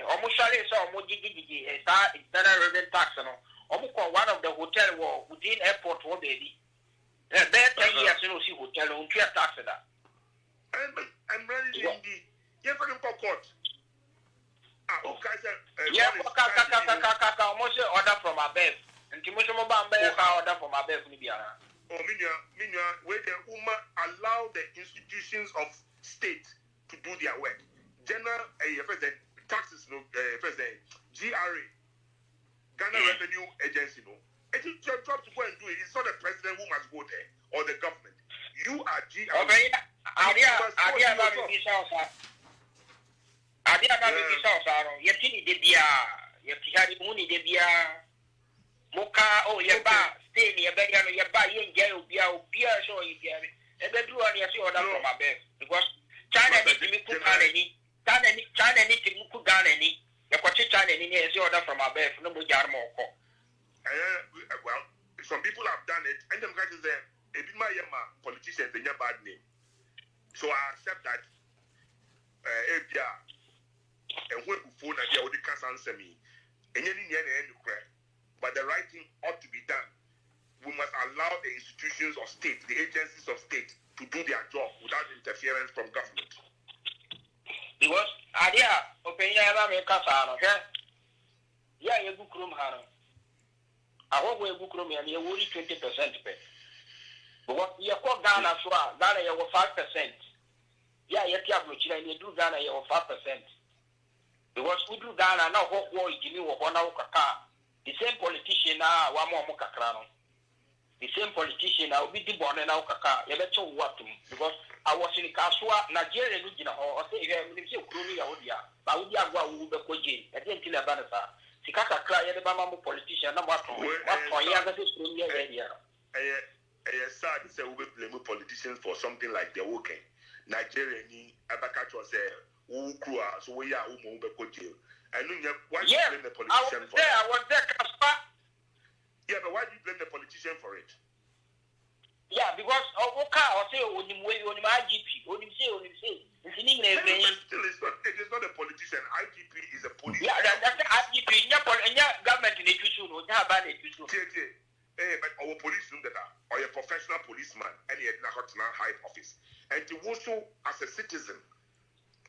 S4: almost internal revenue tax, almost one of the hotel within airport, baby. There 10 years, see hotel on clear tax that.
S3: I'm ready in the court.
S4: Almost order from above. And Timothy order from above.
S3: Minya, where the woman allow the institutions of state to do their work. General taxes, GRA, Ghana Revenue Agency, it is your job to go and do it. It's not the president who must go there or the government. You are GRA.
S4: Moka, oh, your bar, stay near Begano, your bar, you get beer, show you get it. And then do on your order from my bed. Because China needs to cook any, China needs to cook any, the China needs to order from my bed, no more yarmo.
S3: Well, some people have done it, and them guys is there. If my politicians, they have bad name. So I accept that. And when you phone and you can't answer me, and you didn't but the right thing ought to be done. We must allow the institutions of state, the agencies of state, to do their job without interference from government.
S4: Because idea opinion America yeah, you book room Hano. I hope we book room and you worry 20% pay. But you call Ghana so Ghana you 5%. Yeah, you have and you do Ghana you 5%. Because we do Ghana now what war you give me one kaka. The same politician now, one more Mukakrano. The same politician now, we did one and now Kaka. You better what to me because I was in Kasua, Nigeria, or say, you Krumi, but we are going to go to I didn't kill a banner. Sikaka cry, the Bama politician, no matter what younger area.
S3: I sad to say we blame politicians for something like the working. Nigeria, Abakacho say, Ukua, so we are jail. I know why you blame the politician for it.
S4: I was there, Kaspa.
S3: Yeah, but why do you blame the politician for it?
S4: Yeah, because Oka or say on him way on my IGP, on him say. It's in English.
S3: Still, it is not a politician. IGP is a police.
S4: Yeah, that's the IGP. Yeah, government in the issue, no, yeah, bad issue.
S3: But our police know that, or a professional policeman, and he had not high office, and to also as a citizen.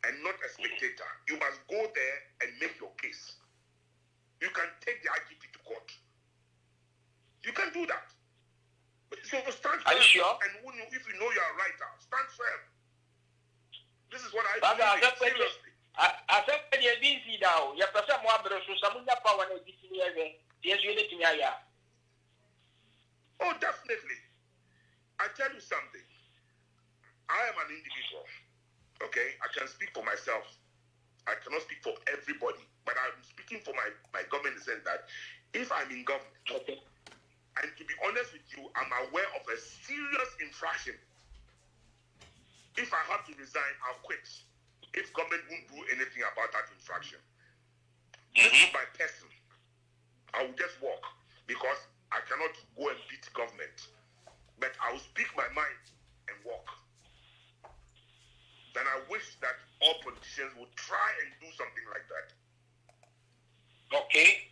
S3: And not a spectator. You must go there and make your case. You can take the IGP to court. You can do that. So stand firm.
S4: Are you sure?
S3: And if you know you are right, stand firm. This is what I
S4: believe.
S3: Seriously.
S4: I said, you're busy now. You're person more brothers, so some power and this year. Yes, you need to be here.
S3: Oh, definitely. I tell you something. I am an individual. Okay? I can speak for myself. I cannot speak for everybody. But I'm speaking for my government in the sense that if I'm in government,
S4: okay.
S3: And to be honest with you, I'm aware of a serious infraction. If I have to resign, I'll quit. If government won't do anything about that infraction. This is my person. I will just walk because I cannot go and beat government. But I will speak my mind and walk. Then I wish that all politicians would try and do something like that.
S4: Okay.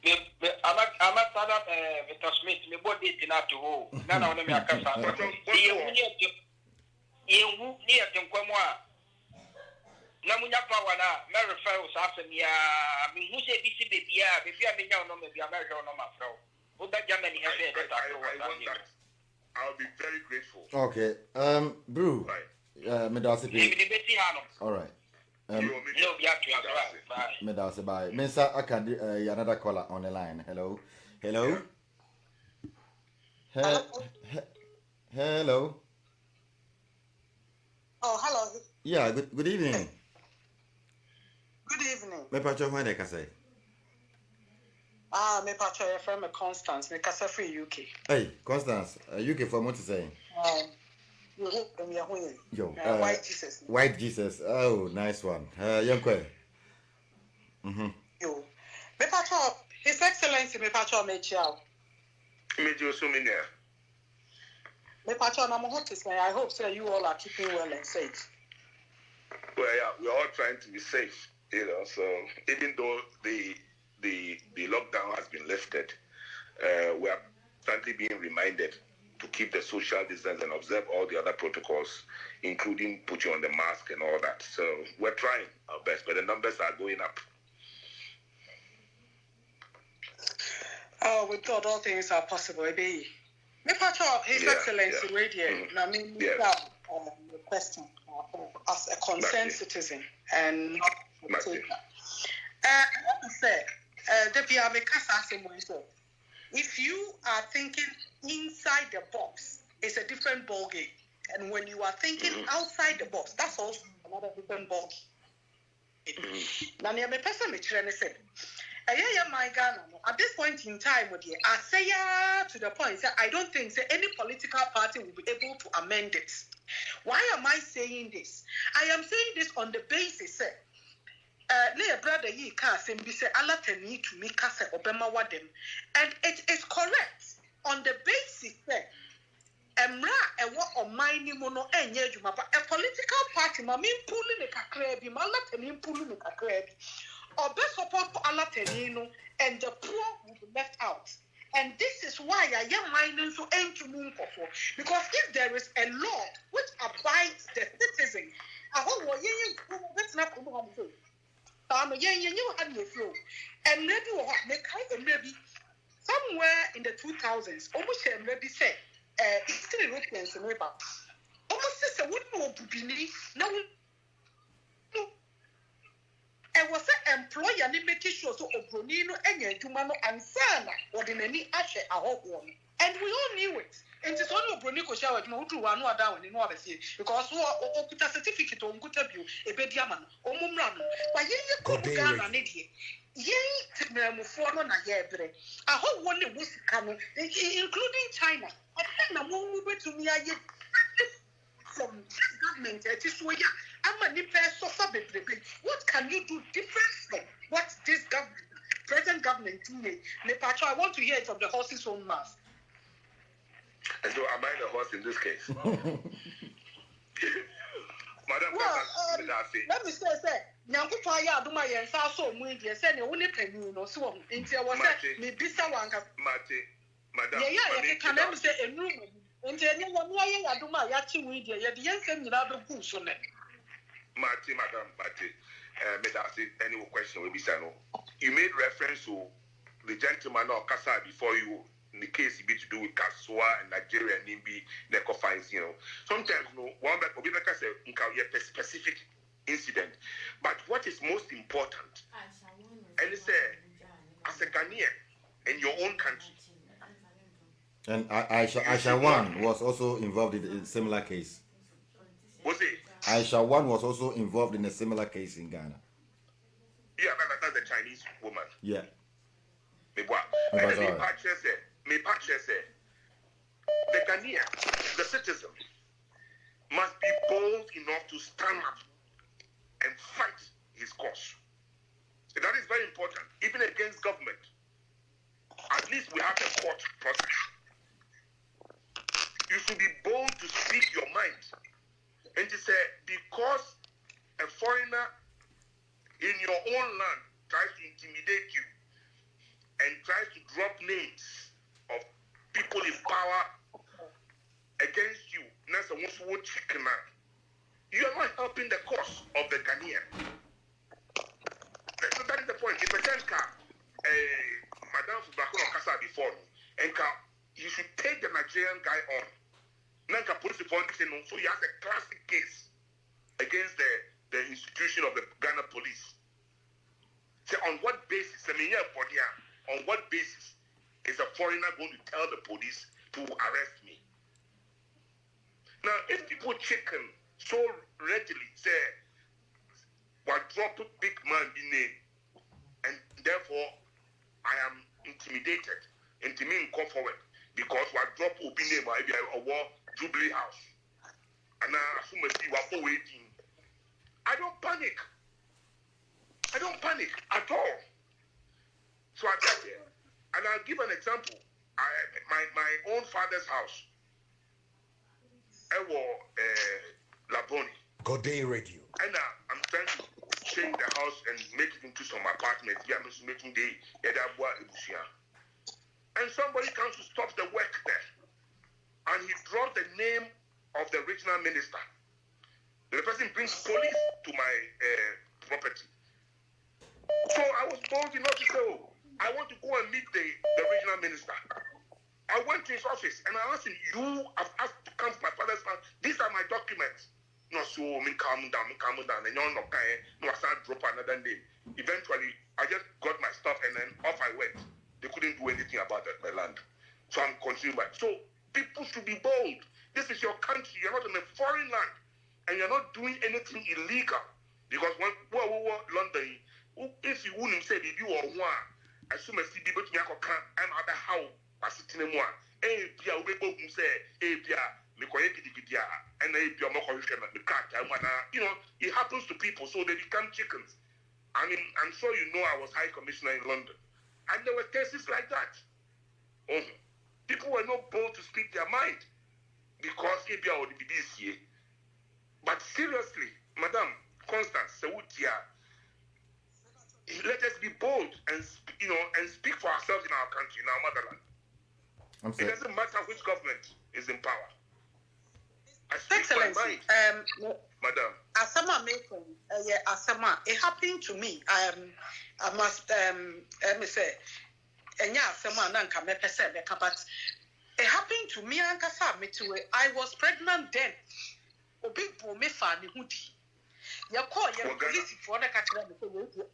S4: I'm a son of Mr. Smith. My body is not to hold. None of them are concerned. You near to come on. Namunya power now, Mary Fellows after me. I mean, who said this baby? Yeah, if you have been down on the American on my throat. What that Germany has said that I want that.
S3: I'll be very grateful.
S1: Okay. Brew.
S3: Right.
S1: All right.
S3: No,
S1: bye. Mensa Akadi, another caller on the line. Hello. Hello. Hello.
S5: Oh, hello.
S1: Yeah, good evening.
S5: Good evening.
S1: Me pacho when I say.
S5: Me pacho from Constance, me kasa free UK.
S1: Hey, Constance, UK for what to say?
S5: Yo, White Jesus.
S1: White Jesus. Oh, nice one. Young Kwe.
S5: Yo. Me pacho, His Excellency me pacho me chiao.
S3: Me jo so many.
S5: Me pacho na mo hope I hope so you all are keeping well and safe.
S3: Well, yeah, we're all trying to be safe, you know. So even though the lockdown has been lifted, we are constantly being reminded to keep the social distance and observe all the other protocols, including putting on the mask and all that. So we're trying our best, but the numbers are going up.
S5: Oh, with God, all things are possible. Me pacho, His Excellency Radio. I mean, the question as a concerned citizen and not a taker. Let me say, if you are thinking inside the box, it's a different ball game. And when you are thinking outside the box, that's also another different ball game. Now, me person me said, at this point in time, I say to the point that I don't think any political party will be able to amend it. Why am I saying this? I am saying this on the basis that brother ye can't say alatani to me kase obema wadem, and it is correct on the basis that emra ewo omaini mono enye juma, but a political party ma min pulling a kakrebi, malatani pulling a kakrebi. Or best support for Alatenino and the poor will be left out. And this is why I am minding to end to move for. Because if there is a law which abides the citizen, and somewhere in the 2000s, almost maybe say, it's still Europeans and almost says a woman would be now. I was an employer making sure so Obronino and Yajumano and Sana or the many ashe a whole one. And we all knew it. And it's only Obronico shower no to one down in what I say because who put a certificate on good of you, a bediaman, or Mumran. But you could be an idiot. Yea, Mufono na yebre. A whole one was coming, including China. I think the moon over to me. From government, it is where I'm a what can you do different from what this present government made? I want to hear it from the horse's own mouth.
S3: And so am I the horse in this case? Madam,
S5: let me say, Nyankupaya do my and so media send you only can you know so until I was me bisa wanka.
S3: Madam,
S5: yeah, can never say a room. And then you are doing my yachi media, yet the young thing without the push on it.
S3: Madam, any question will be said. You made reference to the gentleman or Kasa before you in the case be to do with Kasua and Nigeria and Nimbi, Neko finds, sometimes, one back will be like I said, a specific incident. But what is most important, and it's as a Ghanaian in your own country.
S1: And Aisha Wan was also involved in a similar case.
S3: Was it?
S1: Aisha Wan was also involved in a similar case in Ghana.
S3: Yeah, that's the Chinese woman.
S1: Yeah.
S3: And the Ghanaian, the citizen, must be bold enough to stand up and fight his cause. So that is very important, even against government. At least we have a court process. You should be bold to speak your mind. And to say, because a foreigner in your own land tries to intimidate you and tries to drop names of people in power against you, you are not helping the cause of the Ghanaian. So that is the point. If a Madame Fubakuro Kasa before, and you should take the Nigerian guy on. Nanka police report so he has a classic case against the institution of the Ghana police. So on what basis, on what basis is a foreigner going to tell the police to arrest me? Now, if people chicken so readily, say, what drop a big man in name, and therefore I am intimidated, and to me come forward, because what drop opinion maybe a war Jubilee House. And I assume we're waiting. I don't panic. I don't panic at all. So I get there. And I'll give an example. My own father's house. I was Laboni.
S1: Gordey Radio.
S3: And I'm trying to change the house and make it into some apartments. Yeah, I'm making the and somebody comes to stop the work there. And he dropped the name of the regional minister. The person brings police to my property. So I was bold enough to say, I want to go and meet the regional minister. I went to his office and I asked him, you have asked to come to my father's house. These are my documents. No, so me calm down. And you're not kind. No, I started drop another name. Eventually, I just got my stuff and then off I went. They couldn't do anything about my land. So I'm consumed by. So people should be bold. This is your country. You're not in a foreign land. And you're not doing anything illegal. Because when London, if you wouldn't say if you are one, as soon as you be able to make I'm at the house, I sit in one. And it happens to people, so they become chickens. I mean, I'm sure you know I was High Commissioner in London. And there were cases like that. People were not bold to speak their mind because ABA would be this year. But seriously, Madam Constance, let us be bold and speak for ourselves in our country, in our motherland. It doesn't matter which government is in power.
S5: Excellency,
S3: Madam.
S5: Asama Mason, Asama, it happened to me. I must say, but it happened to me. I was pregnant then.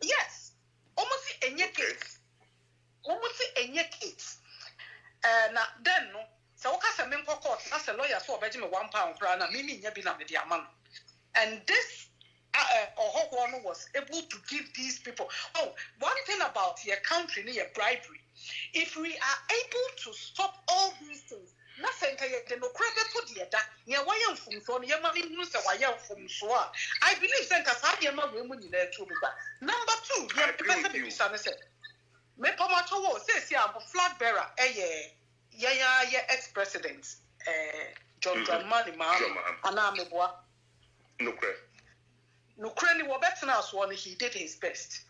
S5: Yes, almost any case. Now then, no. So I can court as a lawyer, so I bet me £1 per annum. And this one was able to give these people. Oh, one thing about your country, your bribery. If we are able to stop all these things, nothing can get no credit for the other. I believe that number two, I'm a flag bearer. Ex-president John Dramani Mahama he did his best.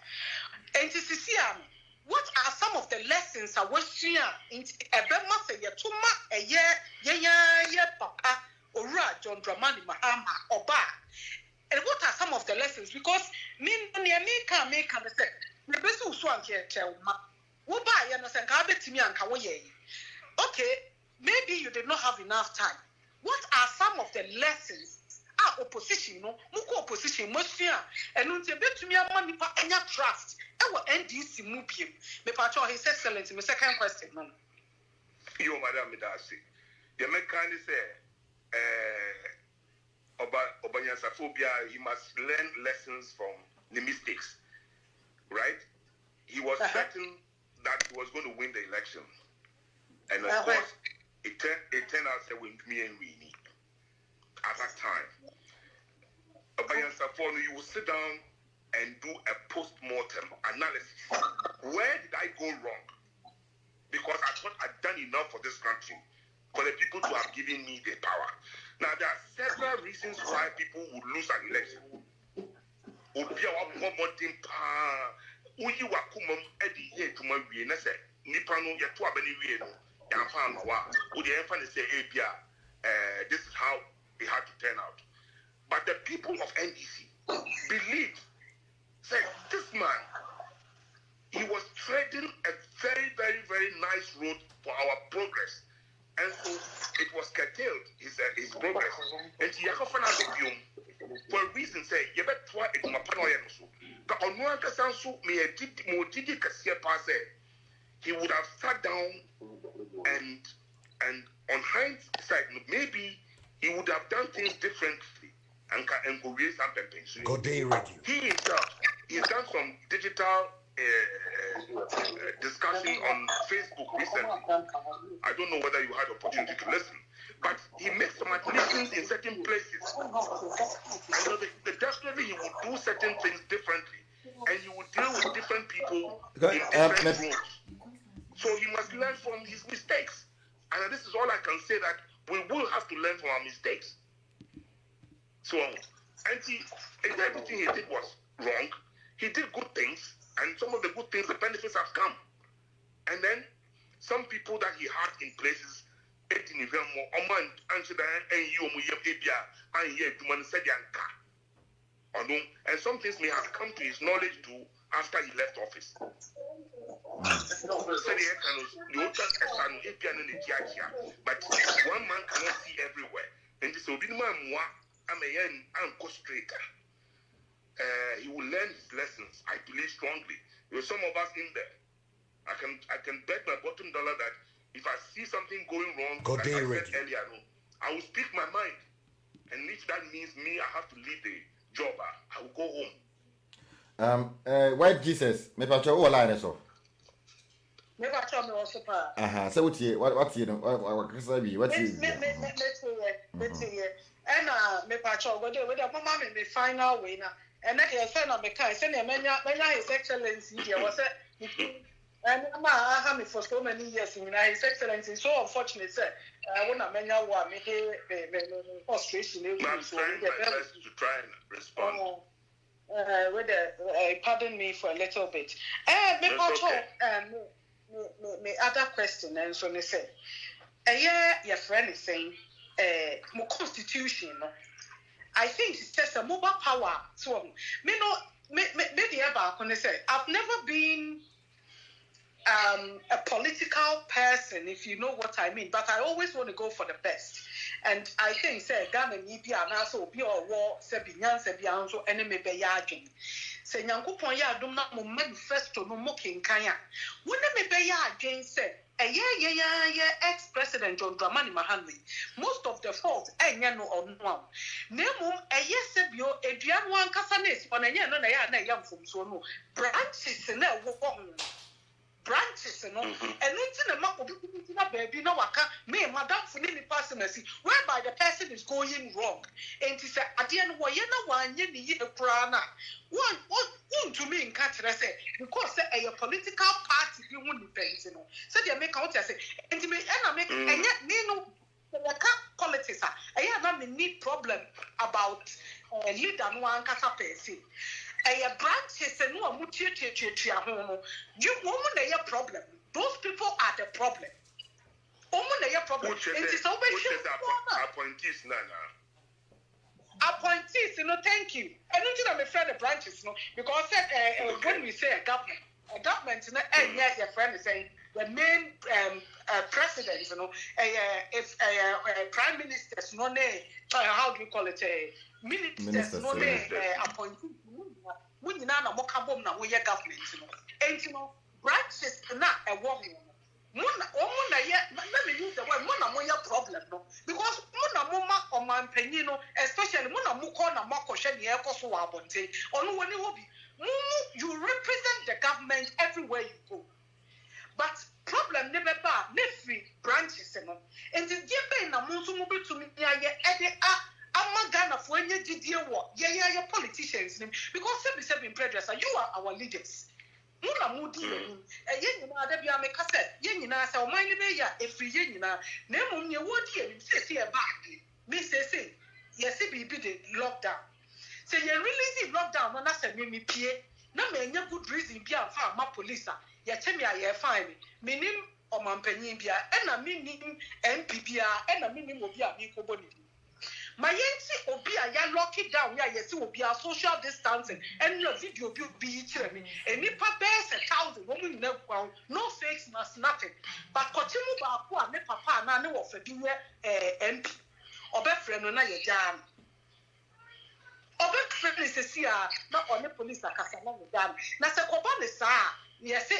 S5: And to see what are some of the lessons I was seeing in a year papa or John Dramani Mahama Oba. And what are some of the lessons? Because me can't make understand. The best who swan here tell ma. Woba yana sankabe to me and kawaye. Okay, maybe you did not have enough time. What are some of the lessons? Opposition, no, muko opposition, Monsieur, and until betumi ama nipa enya trust. NDC mubium. Me pacho His Excellency. My second question, no.
S3: Yo, Madam Midasi. The mechanic say, Obanyansaphobia, he must learn lessons from the mistakes, right? He was certain that he was going to win the election, and of course, it turned out to win me and Winnie. At that time, Obanyansaphobia, you will sit down and do a post-mortem analysis. Where did I go wrong? Because I thought I'd done enough for this country, for the people to have given me the power. Now, there are several reasons why people would lose an election. This is how it had to turn out. But the people of NDC believed, said, this man, he was treading a very, very, very nice road for our progress. And so it was curtailed, his progress. And he for a reason, say, you better try it, my panoya. But on one casansu, he would have sat down and on hindsight, maybe he would have done things differently and raise some things.
S1: Gordey Radio.
S3: He himself, he's done some digital discussion on Facebook recently. I don't know whether you had opportunity to listen, but he makes some admissions in certain places. So definitely he would do certain things differently, and he would deal with different people in different roles. So he must learn from his mistakes, and this is all I can say, that we will have to learn from our mistakes. So, and everything he did was wrong. He did good things. And some of the good things, the benefits have come. And then some people that he had in places, and some things may have come to his knowledge too after he left office. But one man cannot see everywhere. And this will be he will learn his lessons, I believe strongly. There are some of us in there. I can bet my bottom dollar that if I see something going wrong, like I said earlier, I will speak my mind. And if that means me, I have to leave the job, I will go home.
S1: White Jesus, me pacho all line so.
S5: Me pacho me also pa.
S1: So what you know? What you?
S5: And me pacho we the mama me final way na. And then he said, "I'm a guy. Send him His Excellency. He was and I have me for so many years. His Excellency. So unfortunately, sir, I want to mention what me frustration.
S3: I'm trying my best to try and respond.
S5: Pardon me for a little bit. Me other question. And so they say, your friend is saying, my constitution. I think it's just a mobile power. So, I've never been a political person, if you know what I mean, but I always want to go for the best. And I think, say, Ghana, Nibia, and also be or war, Sebinyan, Sebianzo, enemy Bayagin. Say, Yankupon Yadum, not manifesto, no mocking Kaya. Wouldn't me Bayagin said, ex-president John Dramani Mahali. Most of the fault, no on one. Nemo, Sebio, Adrian one Casanes, on a young from Sono. Branches and branches and it's in a map of baby, no, I can't, me, Madame Funini Passamasi, whereby the person is going wrong. And he said, at the end, one year, prana. One to me in country, I say, because a political party, you won't depend, So they make out, I say, and to me, and I make, and yet, Nino, politics, I have a need problem about leader one Casapesi. A branches and no mutia you woman a problem. Those people are the problem. Woman a problem. It is always
S3: appointees, Nana.
S5: Appointees, thank you. I don't think I'm afraid of branches, because when we say a government, your friend is saying the main presidents, if prime ministers, how do you call it? Ministers, appointed. When you know more carbon now, we government, and branches not a woman. Let me use the word Mona problem, no, because Mona Moma or Man Penino, especially Mona Mukona Mako Shani Ekosu Abonte, or when you represent the government everywhere you go. But problem never bar, never branches, and the Jebe na Musumu to me, I'm Ghana for any GDA war, your politicians, because 77 predators, you are our leaders. Muna mudi yen na da bia me kase yen na say o man ni be ya efri yen na na mum ye wodi e say e back me say yes be the lockdown say you release lockdown na say me pie na me nya good reason bia fa ma police ye che me aye fine me nim o man panyin bia e na me nim MP bia e na me nim obi a me ko boni my yenti obi a ya lock it down ya yesi obi a social distancing and your video be chire me eni pa base 1,000 woman no face mask nothing but continue ba ko a me papa na ne wo fa bi we MP obefre no na ye jam obefre se si a na one police akasa na ye jam na se ko ba ne sa yes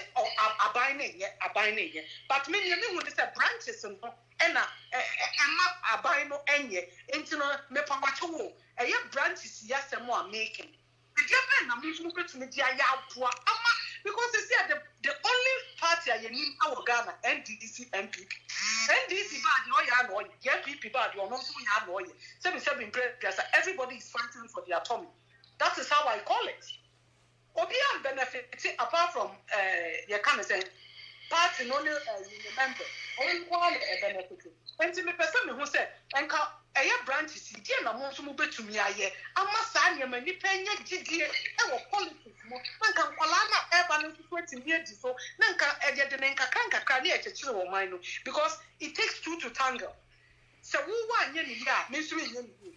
S5: aban ne ye but me hu this branches no and aban no enye enti no me pamacho wo branches yasem a making the government na me to me dia ya aboa ama because they say the only party I need our Ghana NDC NPP NDC bad no ya no NPP bad you no so ya no 77 predators everybody is fighting for their atomy. That is how I call it. Obi am benefit apart from you can say party no member only one benefit. And me person me who say enka branches die na mo so mo betumi aye ama sa nyama ni penya gidie e wo politics mo nka nkwala na eba no so timi edi so nka ede de nka kanka na e chechire wo man no because it takes two to tango. So wo wa anye ni ya me so anye ni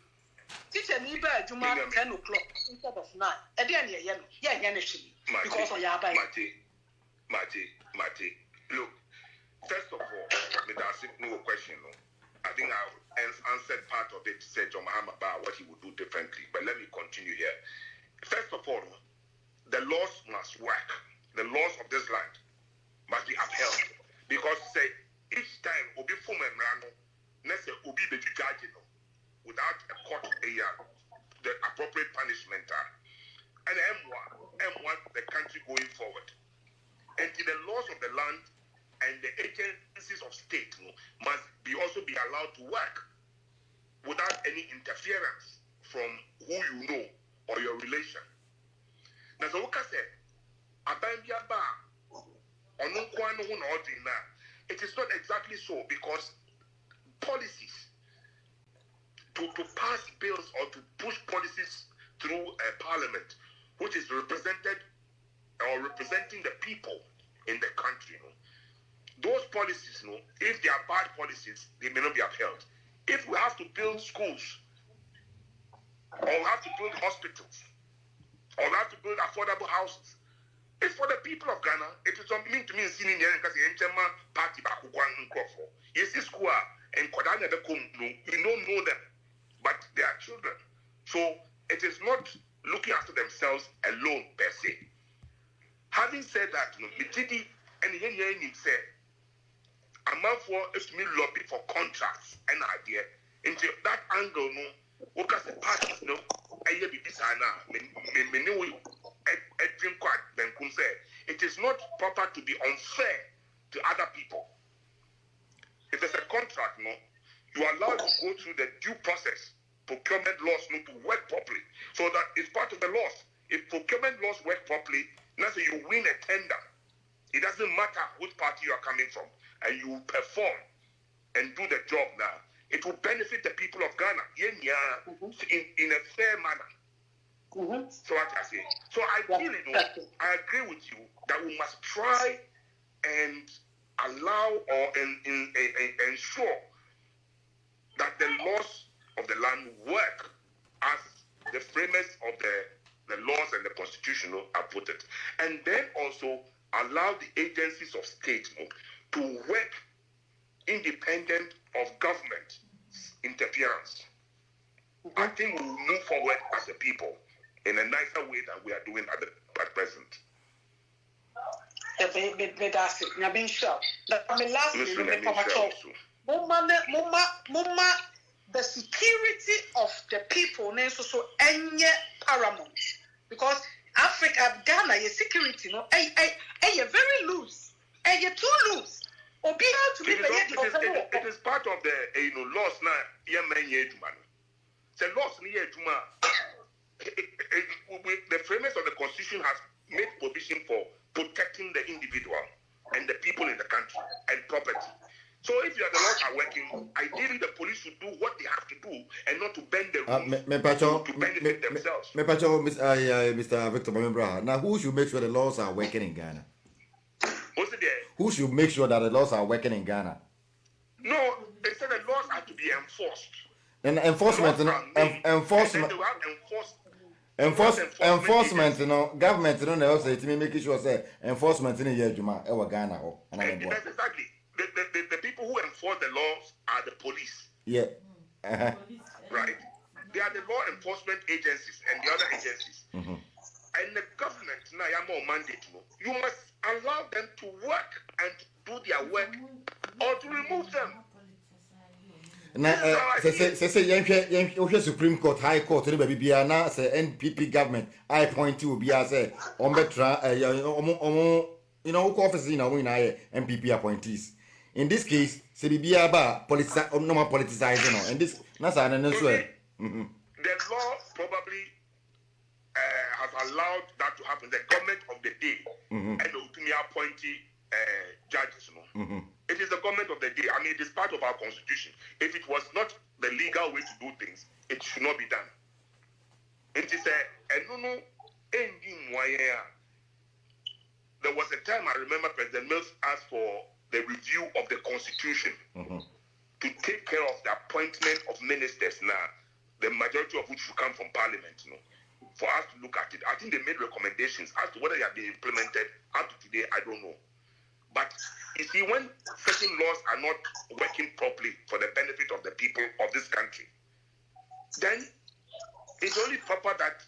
S5: teacher ni ba adwuma 10 o'clock instead of 9 e de na ye no ye nya na hwi because of ya ba
S3: Mate look, first of all me that's no question no. I think I answered part of it, said John Mahama about what he would do differently. But let me continue here. First of all, the laws must work. The laws of this land must be upheld. Because say each time Obi Fumemrano, Nesse Obi Bejujajino, without a court the appropriate punishment and M1 the country going forward. And the laws of the land and the agencies of state must also be allowed to work without any interference from who you know or your relation. Now, so what I said, it is not exactly so because policies to pass bills or to push policies through a parliament which is represented or representing the people in the country. Those policies, if they are bad policies, they may not be upheld. If we have to build schools, or we have to build hospitals, or we have to build affordable houses, it's for the people of Ghana. It is something to me in here because the party back for. Yes, this school and Kodanya we don't know them, but they are children. So it is not looking after themselves alone per se. Having said that, Mitidi and Yen said, I'm out for if me lobby for contracts and idea. Into that angle, because the parties it is not proper to be unfair to other people. If there's a contract, you are allowed to go through the due process, procurement laws to work properly. So that it's part of the laws. If procurement laws work properly, now say you win a tender. It doesn't matter which party you are coming from, and you perform and do the job now. It will benefit the people of Ghana in a fair manner. So what I say. So I really I agree with you that we must try and allow or ensure that the laws of the land work as the framers of the laws and the constitution have put it. And then also allow the agencies of state to work independent of government interference, I think we will move forward as a people in a nicer way than we are doing at present.
S5: The security of the people so paramount, because Africa, Ghana, your security, you're very loose, and you're too loose.
S3: It is part of the laws now. The laws the framers of the constitution has made provision for protecting the individual and the people in the country and property. So if the laws are working, ideally the police should do what they have to do and not to bend the rules to benefit themselves.
S1: Mr. Victor Mamembra, now who should make sure the laws are working in Ghana?
S3: What's it there?
S1: Who should make sure that the laws are working in Ghana?
S3: No, they said the laws are to be enforced.
S1: And enforcement, enforcement, government, they also to make sure say enforcement in the Juma, Ghana,
S3: exactly. The people who enforce the laws are the police.
S1: Yeah.
S3: Right. They are the law enforcement agencies and the other agencies.
S1: Mm-hmm.
S3: And the government now have more mandate. You must allow them to work and do their work or to remove them.
S1: Say Supreme Court, High Court, now say NPP government, I point to be as a offices in MPP appointees. In this case, say be about normal politicizing, and this that's an answer.
S3: The law probably has allowed that to happen. The government of the day and the ultimate appointee judges. It is the government of the day. I mean, it is part of our constitution. If it was not the legal way to do things, it should not be done. It is there was a time I remember President Mills asked for the review of the constitution to take care of the appointment of ministers now, the majority of which should come from parliament, for us to look at it. I think they made recommendations as to whether they have been implemented. Up to today, I don't know. But you see, when certain laws are not working properly for the benefit of the people of this country, then it's only proper that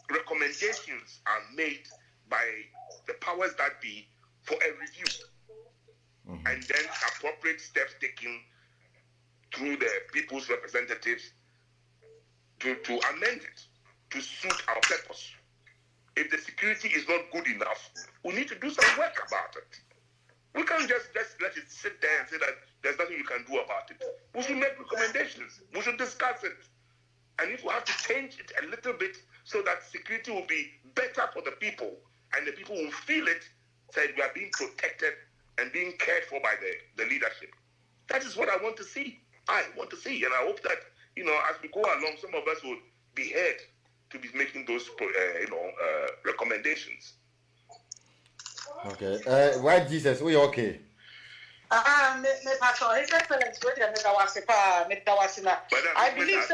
S3: recommendations are made by the powers that be for a review, and then appropriate steps taken through the people's representatives to amend it to suit our purpose. If the security is not good enough, we need to do some work about it. We can't just let it sit there and say that there's nothing you can do about it. We should make recommendations. We should discuss it. And if we have to change it a little bit so that security will be better for the people and the people will feel it, said we are being protected and being cared for by the leadership. That is what I want to see. I want to see. And I hope that, as we go along, some of us will be heard to be making those, recommendations.
S1: Okay. Why Jesus? We okay?
S5: I believe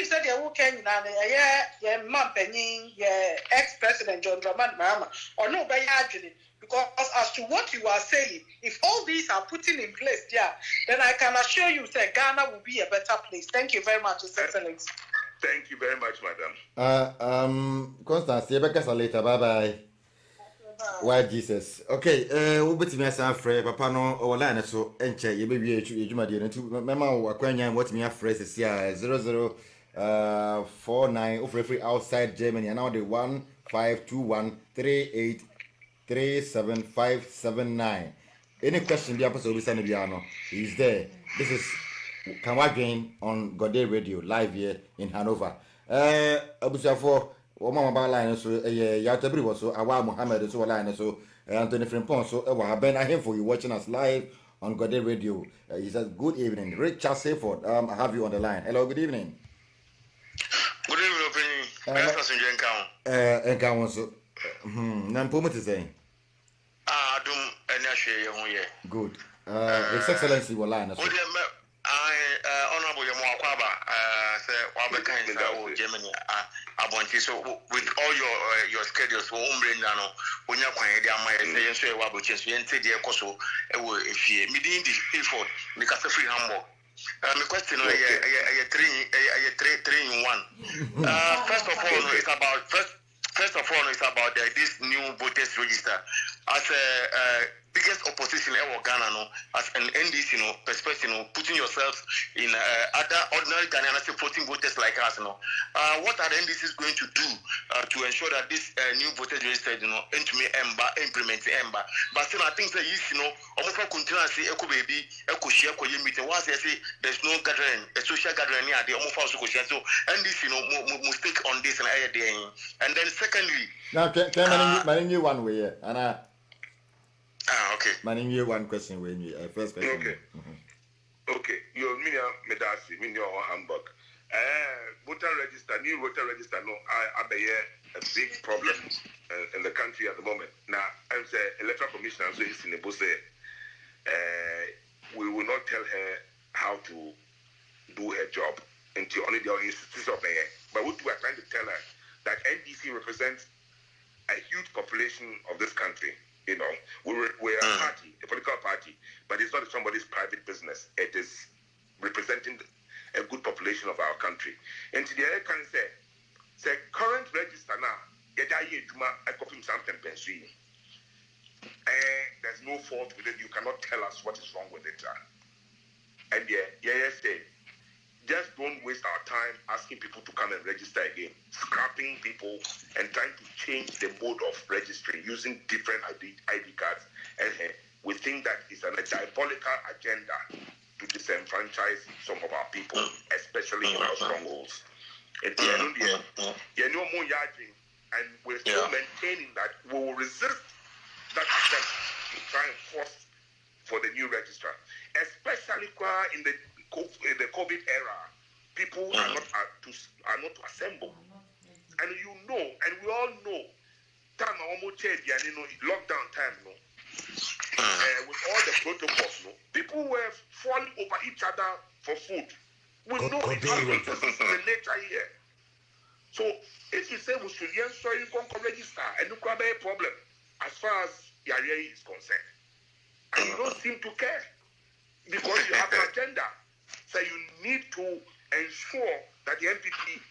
S5: that they will can ex-president John Dramani Mahama or no by arguing, because as to what you are saying, if all these are putting in place there, then I can assure you that Ghana will be a better place. Thank you very much, His Excellency.
S3: Thank you very much, madam.
S1: Constance, you better later. Bye bye. Why Jesus? Okay, we bet me as a friend, Papa no or line so enche you baby you my dear to mama akwanya what me a phrase is here 0049 of free outside Germany and now the 1521383759. Any question the episode we send no is there. This is can we gain on Gordey Radio live here in Hanover. Abusafo Mama ba line so ya tabri was so Awa Muhammad so line so Anthony Frimpong so Ben I for you watching us live on Gordey Radio. He says good evening. Richard Sayford, I have you on the line. Hello, good evening.
S6: Good evening, Opini.
S1: Encounter so nan pomo to say.
S6: Dum enya hwe ye ho ye.
S1: Good. His Excellency will line so.
S6: Honorable Yamo Akwaba say wa be kan sa wo Germany abonti so with all your schedules wo umbre nano onya kwan de ama ye so e wa boche so yente de ekoso e wo efie me din di effort me ka free Hamburg. My question is 3 in 1. First of all, it's about this new voters register. As a biggest opposition in Ghana, as an NDC, perspective, putting yourself in other ordinary Ghanaians voting voters like us, what are the NDCs going to do to ensure that this new voters register, implement EMBA? But still, I think that almost continuously, baby, meeting. Once they say there's no gathering, a social gathering, they almost also so NDC, must take on this and then secondly.
S1: Now, can I you one way, and
S6: okay.
S1: Manning you one question when you first question.
S3: Okay. Okay. Your medasi, Hamburg. Voter register, new voter register. No, I be a big problem in the country at the moment. Now, I'm saying electoral commissioner so is in the bus. We will not tell her how to do her job until only the institution of her. But what we are trying to tell her that NDC represents a huge population of this country. We're a party, a political party, but it's not somebody's private business. It is representing a good population of our country. And today I can say current register now, there's no fault with it. You cannot tell us what is wrong with it. And just don't waste our time asking people to come and register again, scrapping people and trying to change the mode of registry using different ID cards. And we think that it's a diabolical agenda to disenfranchise some of our people, especially in our strongholds. And we're still maintaining that we will resist that attempt to try and force for the new registrar, especially in the COVID era. People are not to assemble, and and we all know time almost changed. Lockdown time, with all the protocols, people were falling over each other for food. We know it's the nature here. So if you say we should so you can register and you can have a problem as far as Yaya is concerned, and you don't seem to care because you have an agenda. So you need to ensure that the NPP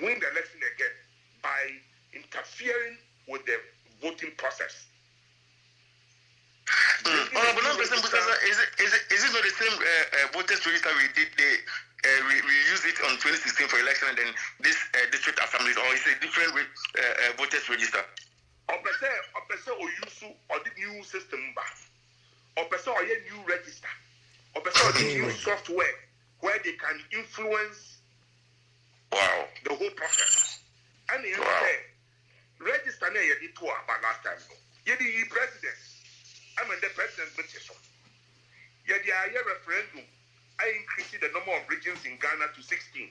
S3: win the election again by interfering with the voting process.
S6: Is it not the same voters register we did? We used it on 2016 for election, and then this district assemblies, or is it different with voters register?
S3: Or use or the new system, or new register, or the new software where they can influence the whole process. And you say, register near the tour about last time. You're the president. I'm the president, you're the referendum. I increased the number of regions in Ghana to 16.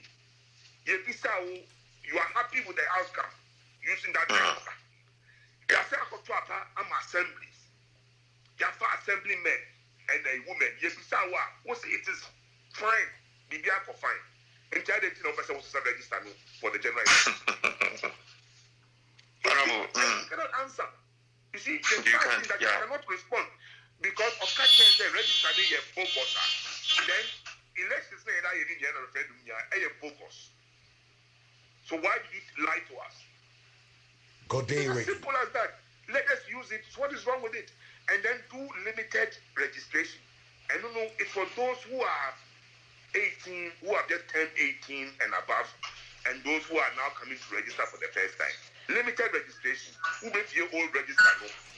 S3: You are happy with the outcome using that register. I'm assemblies. You have assemblymen and a woman. It is fine. Be for fine. And tell the person was register for the general election. You cannot answer. You see, the fact is that you cannot respond because of catching the register a bogus. Then elections say that you didn't referendum a bogus. So why did you lie to us?
S1: Gordey.
S3: It's as simple as that. Let us use it. What is wrong with it? And then do limited registration. I don't know, it's for those who are 18, who have just turned 18 and above, and those who are now coming to register for the first time. Limited registration. Who make your old register?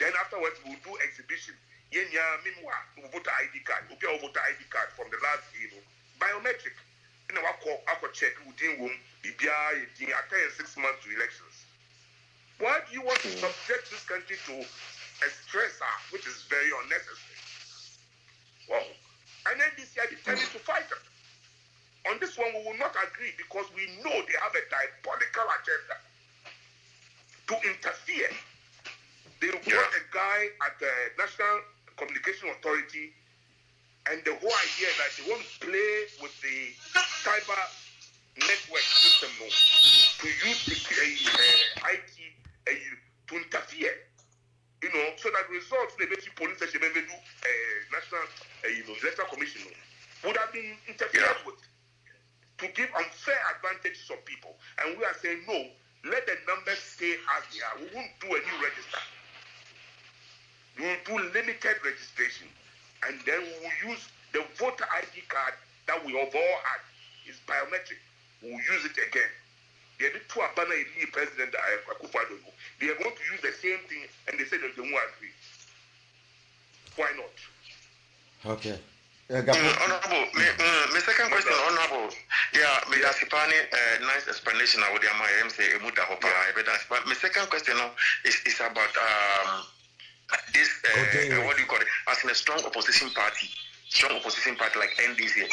S3: Then afterwards we'll do exhibition. Meanwhile, we'll vote ID card. We'll get a voter ID card from the last biometric. In our check, we'll do 6 months to elections. Why do you want to subject this country to a stressor, which is very unnecessary? Well, and then this year determined to fight them. On this one, we will not agree because we know they have a diabolical agenda to interfere. They want a guy at the National Communication Authority, and the whole idea that they want to play with the cyber network system to use And we are saying, no, let the numbers stay as they are. We won't do a new register. We will do limited registration. And then we will use the voter ID card that we have all had. It's biometric. We will use it again. They did two Abana President Akufo-Addo. They are going to use the same thing, and they said that they won't agree. Why not?
S1: Okay.
S6: Honorable, my second question, Honorable. Yeah, me asipani nice explanation. I would say emuta hopa. But my second question is about this what do you call it? As in a strong opposition party like NDC.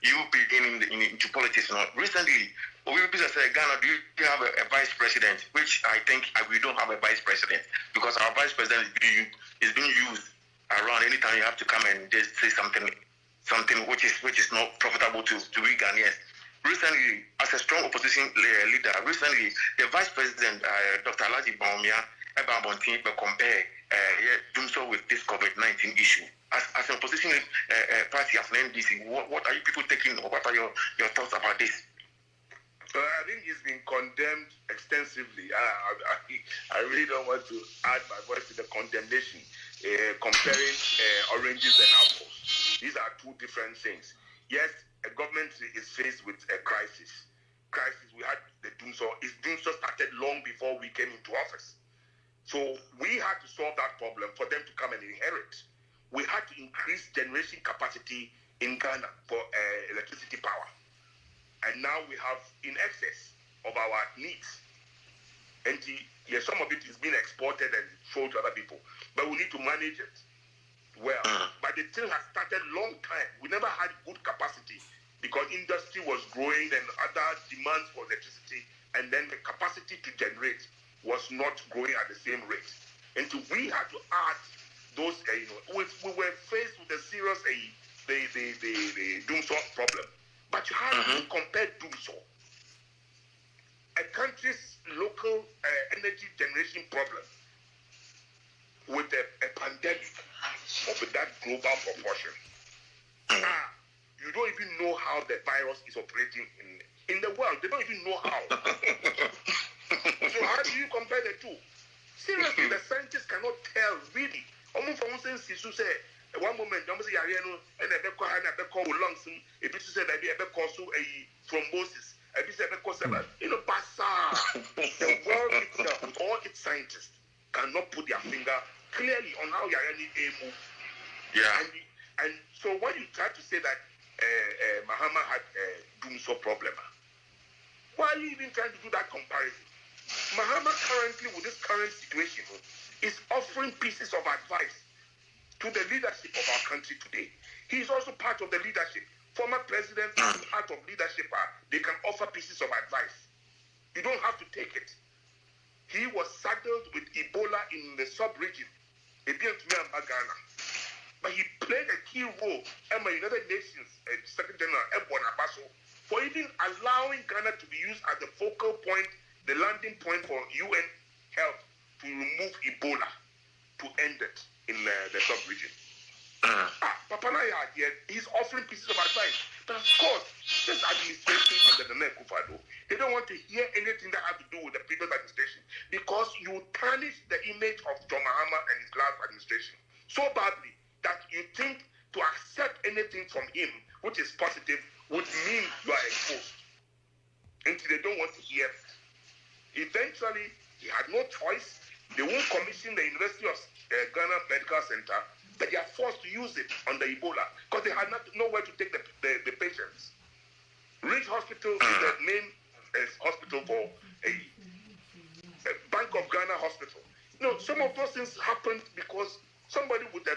S6: You beginning into politics. Recently, we say Ghana, do you have a vice president? Which I think we don't have a vice president because our vice president is being used around anytime you have to come and just say something which is not profitable to we Ghanaians. Recently, as a strong opposition leader, the vice president, Dr. Alhaji Bawumia Ebabontin, compare doing so with this COVID-19 issue. As an opposition party, as an NDC, what are you people taking? What are your thoughts about this?
S3: I think it's been condemned extensively. I really don't want to add my voice to the condemnation, comparing oranges and apples. These are two different things. Yes, a government is faced with a crisis. We had the Doomsor. Doomsor started long before we came into office. So we had to solve that problem for them to come and inherit. We had to increase generation capacity in Ghana for electricity power. And now we have in excess of our needs. And some of it is being exported and sold to other people. But we need to manage it well. But the thing has started long time. We never had good capacity because industry was growing and other demands for electricity. And then the capacity to generate was not growing at the same rate. And so we had to add those, we were faced with a serious the Doomsor problem. But you have to compare Doomsor, a country's local energy generation problem, with a pandemic of that global proportion. You don't even know how the virus is operating in the world. They don't even know how. So how do you compare the two? Seriously, the scientists cannot tell really. Almost for instance, Sisu said, one moment, almost and a lungs, if you said that they cause a thrombosis, if you said because the world itself, with all its scientists, cannot put their finger clearly on how Yarani move. Yeah. And so when you try to say that Mahama had a Doomsor problem, why are you even trying to do that comparison? Mahama currently, with this current situation, is offering pieces of advice to the leadership of our country today. He is also part of the leadership. Former presidents are part of leadership. They can offer pieces of advice. You don't have to take it. He was saddled with Ebola in the sub-region, Ghana. But he played a key role in the United Nations Secretary General Ebon Abaso for even allowing Ghana to be used as the focal point, the landing point for UN help to remove Ebola, to end it in the sub-region. Papanaya, he's offering pieces of advice. But of course, this administration under the Akufo-Addo, they don't want to hear anything that has to do with the previous administration because you tarnish the image of John Mahama and his last administration so badly that you think to accept anything from him which is positive would mean you are exposed. Until they don't want to hear it. Eventually, he had no choice. They won't commission the University of Ghana Medical Center, but they are forced to use it on the Ebola because they had nowhere to take the patients. Ridge Hospital is the main hospital for a Bank of Ghana hospital. Some of those things happened because somebody with a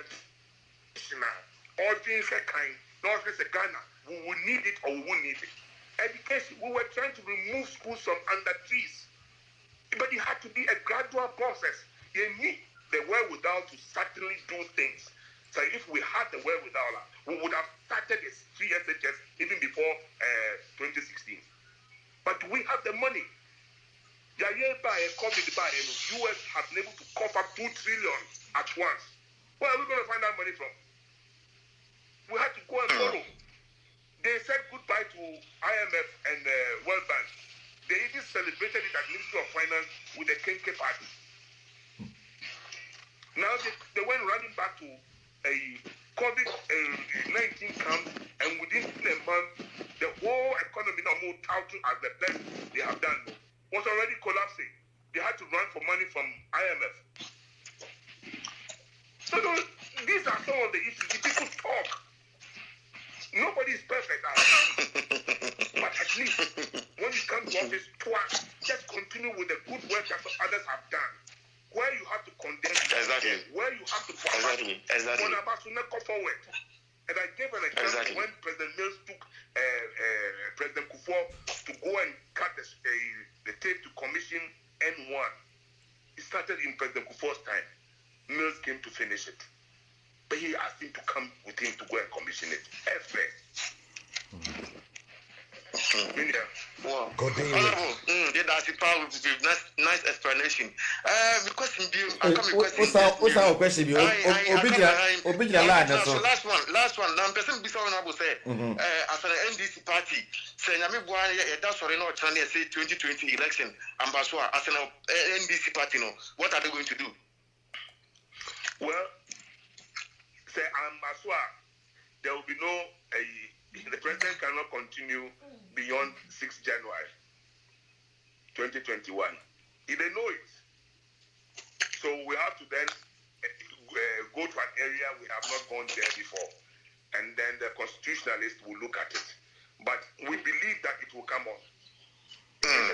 S3: ordering a kind, not just a Ghana, we will need it or we won't need it. Education, we were trying to remove schools from under trees, but it had to be a gradual process. You need the wherewithal to certainly do things. So if we had the wherewithal, we would have started a free SHS even before 2016. But we have the money. US have been able to cover $2 trillion at once. Where are we going to find that money from? We had to go and borrow. They said goodbye to IMF and World Bank. They even celebrated it at Ministry of Finance with the Kenke party. Now they went running back to a COVID-19 camp, and within a month, the whole economy now moved out as the best they have done was already collapsing. They had to run for money from IMF. So these are some of the issues. The people talk. Nobody is perfect, but at least when you come to office twice, just continue with the good work that others have done. Where you have to condemn, where you have to forward. And I gave an example when President Mills took President Kufuor to go and cut the tape to commission N1. It started in President Kufuor's time. Mills came to finish it. But he asked him to come with him to go and commission it.
S6: Wow. Honorable, nice explanation. The question being,
S1: what's our question?
S6: Last one. Now, person before honorable say, as an NDC party, say, that's already not trying to say 2020 election, ambassador, as an NDC party, no, what are they going to do?
S3: Well, say, ambassador, there will be no. The president cannot continue beyond 6 January 2021. They know it. So we have to then go to an area we have not gone there before. And then the constitutionalists will look at it. But we believe that it will come on.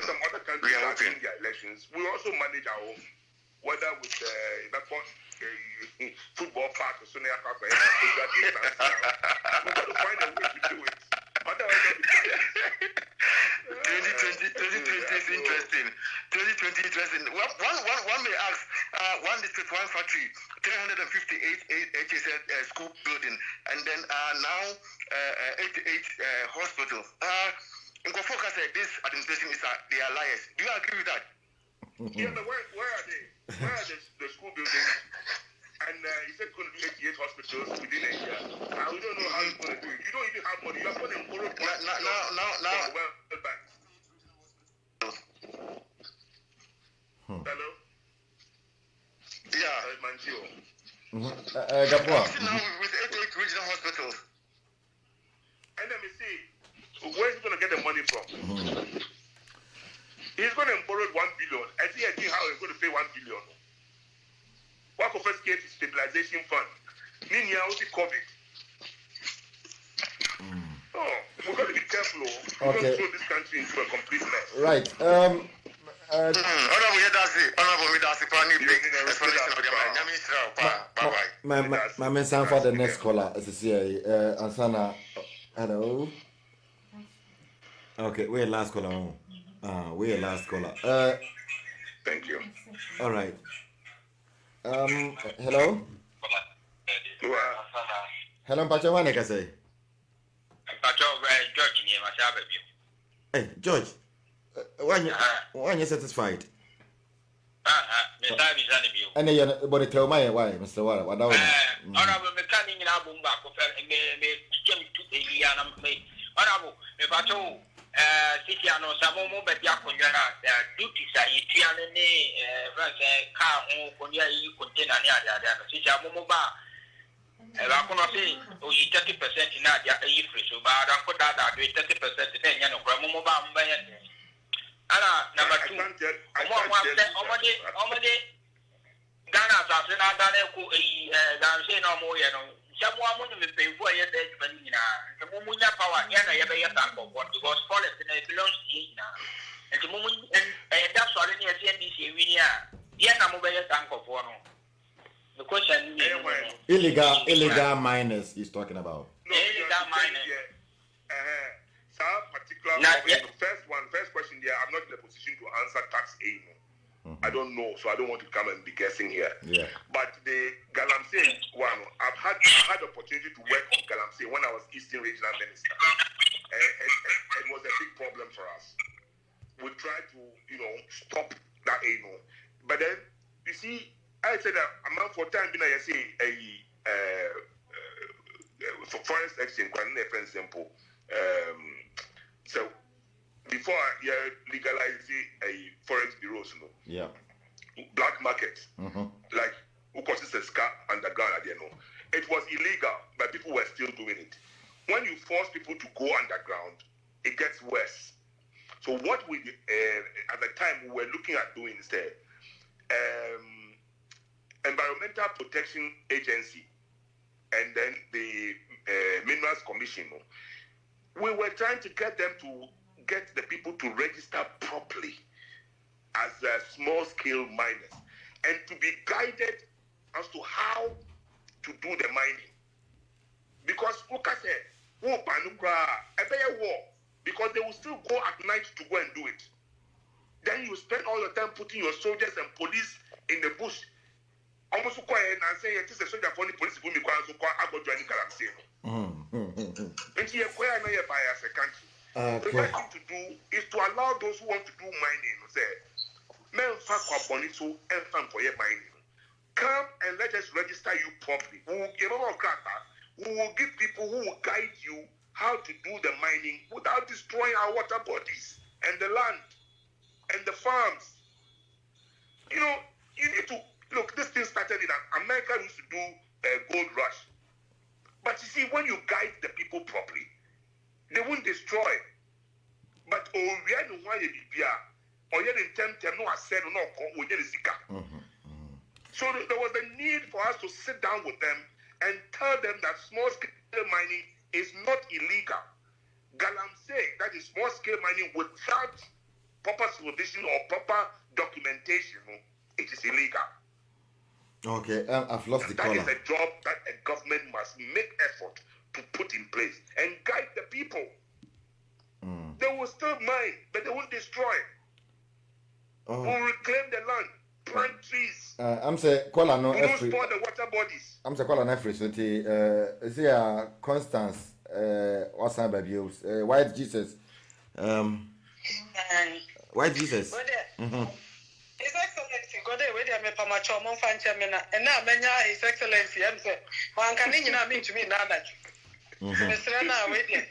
S3: Some other countries are doing their elections. We also manage our own. Whether with football park or Sonia Park or social distance now. We've got to find a way to do it. Otherwise,
S6: 2020 is interesting. 2020 is interesting. One may ask, one district, one factory, 358 HSL school building, and then now 88 hospitals. In Kofoka said this administration is they are liars. Do you agree with that?
S3: Yeah, but where are they? Where are the school buildings? And he said going to do 88 hospitals within a year. We don't know how he's going to do it. You don't even have money. You have money in borrowed money. Hello?
S6: Yeah.
S3: Manchio.
S6: Now with 88 regional hospitals.
S3: And let me see, where's he going to get the money from? He's going to borrow 1 billion. I think how he's going to pay 1 billion. What confiscate stabilization fund? Meaning how the COVID. Oh, we've got to be careful. We're going to throw this country into a complete mess.
S1: Right. My son for the next caller. Ansana. Hello. Okay, we're last caller. We're last caller.
S3: Thank you.
S1: All right. Hello. Hello, Pacho. What can I say?
S4: Pacho, George, near my shabby.
S1: Hey, George. When you satisfied? And then you're about to tell my wife, Mr. Water. What don't
S4: honorable mechanic in album back of honorable, Pacho. Sitiano Samomo Bediaconiana, duties are Itianene, car on Konya, container, Sitamoba. I cannot say, 30% in Nadia, so but I put that 30% in Yano, Gramoba, Anna, number 2. Omade, Ghana, Dana, no more. Someone will pay for your Benina, the Mumuya power, because policy belongs to you now. And the moment, and that's all in the CNDC, we are. Yes, I'm over your tank of one. The question
S1: illegal miners he's talking about.
S3: No, illegal miners. Particular first question there, I'm not in a position to answer tax aid. I don't know, so I don't want to come and be guessing here.
S1: Yeah.
S3: But the Galamsey one, I had opportunity to work on Galamsey when I was Eastern Regional Minister. It was a big problem for us. We tried to, stop that, But then, you see, I said that amount for time, I say for forest exchange, quite simple. So before you legalize a forex bureaus,
S1: Yeah.
S3: Black market, like who consists a scar underground, it was illegal, but people were still doing it. When you force people to go underground, it gets worse. So what we at the time we were looking at doing instead, Environmental Protection Agency, and then the Minerals Commission, we were trying to get them to get the people to register properly as small-scale miners and to be guided as to how to do the mining. Because look at it, because they will still go at night to go and do it. Then you spend all your time putting your soldiers and police in the bush. Almost quiet and say it is a soldier for the police who requires to I go join the galaxy. And here, where I buy as a country. The right thing to do is to allow those who want to do mining, say, men fuck up on it so and fun for your mining. Come and let us register you properly. We will give people who will guide you how to do the mining without destroying our water bodies and the land and the farms. You need to look. This thing started in America. Used to do a gold rush, but you see, when you guide the people properly, they won't destroy. But we are the one So there was a need for us to sit down with them and tell them that small-scale mining is not illegal. Galam say that is small-scale mining without proper supervision or proper documentation. It is illegal.
S1: Okay, I've lost the caller.
S3: That is a job that a government must make effort to put in place and guide the people. They will still mine, but they won't destroy. We'll reclaim the land, plant trees.
S1: I'm saying, caller no.
S3: We don't spoil the water bodies.
S1: I'm saying, caller no free. So is there Constance? What's her baby? White Jesus. White Jesus.
S5: His Excellency, Gordey, where they are for my chum, and now His Excellency, I'm saying, one can mean to me now that Mr. Anna, waiting.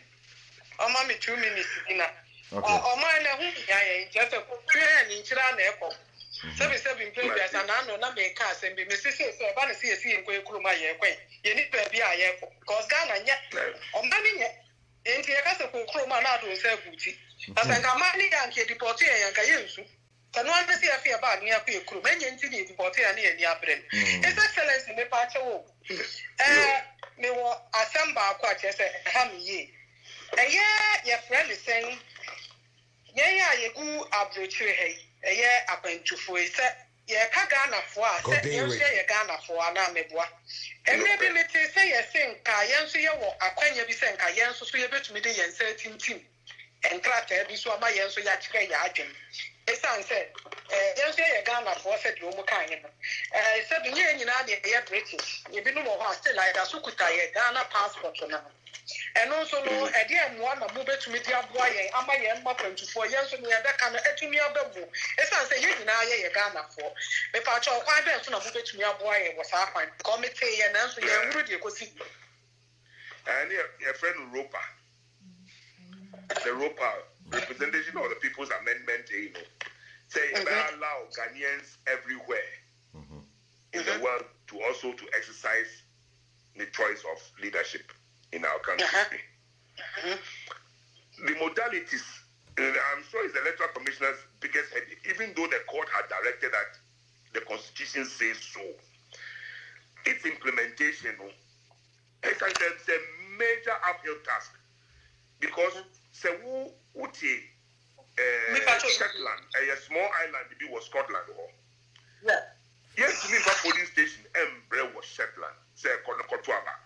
S5: Oh, mommy, 2 minutes dinner. Oh, mine, just a prayer in Chiran Airport. 77 players and I know not make cars and be Mrs. Vanessa and Kuruma. You need to be a airport. Cause Ghana yet. On money yet. Ain't here as a Kuruma not to sell booty. As I come money and get deported and Kayensu. Can one see a fear about near Crew? Many entities deported near the Abrin. His Excellency, the Pacho. Me were assemble quite as a ham ye. Your friend is saying, you go up the tree. A went to for it. Kagana for us, you say a Ghana for an army boy. And maybe let us say a thing, Kayan, so you walk a quenya be sent Kayan, so you bet me the and 13 and clatter this one my answer yet. His son said, you say a Ghana for said Yomokan. Said the year are British. You be no more hostile like a Sukuta, Ghana passport. And also, no, a dear one, a move to meet your boy, and my young mother to 4 years and that kind of to me of the book. As I say, you deny a Ghana for. If I told why there's no move to your boy, was happening. Committee and answer your Rudy was it.
S3: And your friend Ropa, the Ropa representation of the People's Amendment, say allow Ghanaians everywhere in the world to also to exercise the choice of leadership in our country. The modalities, I'm sure, is the Electoral Commissioner's biggest headache, even though the court had directed that the Constitution says so. Its implementation, it's a major uphill task because Shetland, a small island, it was Scotland. Yes, to me, my police station, was Shetland, say, Kotuaba.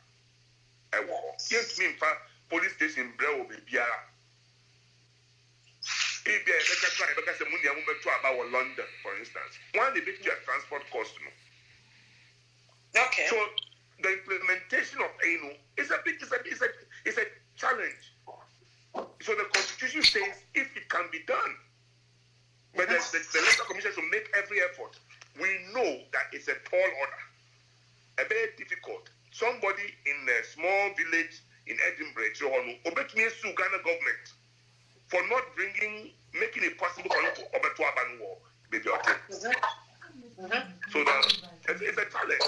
S3: Yes, me police station Brewo Biara. If they try because the money I to about London, for instance. One they make you a transport cost.
S5: Okay.
S3: So the implementation of ANU is a challenge. So the Constitution says if it can be done, but the Electoral Commission should make every effort. We know that it's a tall order, a very difficult. Somebody in a small village in Edinburgh, Ghana government. for not making it possible for you to open to Aban war, baby. So that it's a challenge.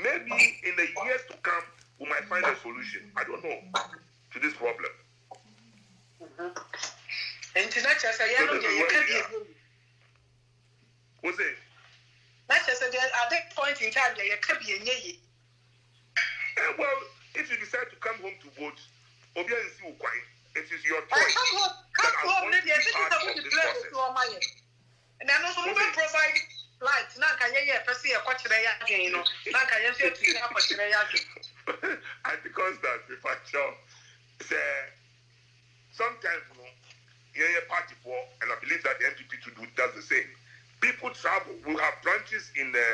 S3: Maybe in the years to come, we might find a solution. I don't know to this problem. What's it?
S5: That's just at that point in time, there could be a ye.
S3: Well, if you decide to come home to vote, obviously, it is your choice.
S5: Come home, maybe I think I would declare to my end. And then also provide lights. Now, can you per se a question again? Now, can you say to a question again?
S3: And because that, if I show, sometimes, you're a party for, and I believe that the NPP does the same. People travel. We have branches in the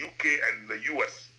S3: UK and the US.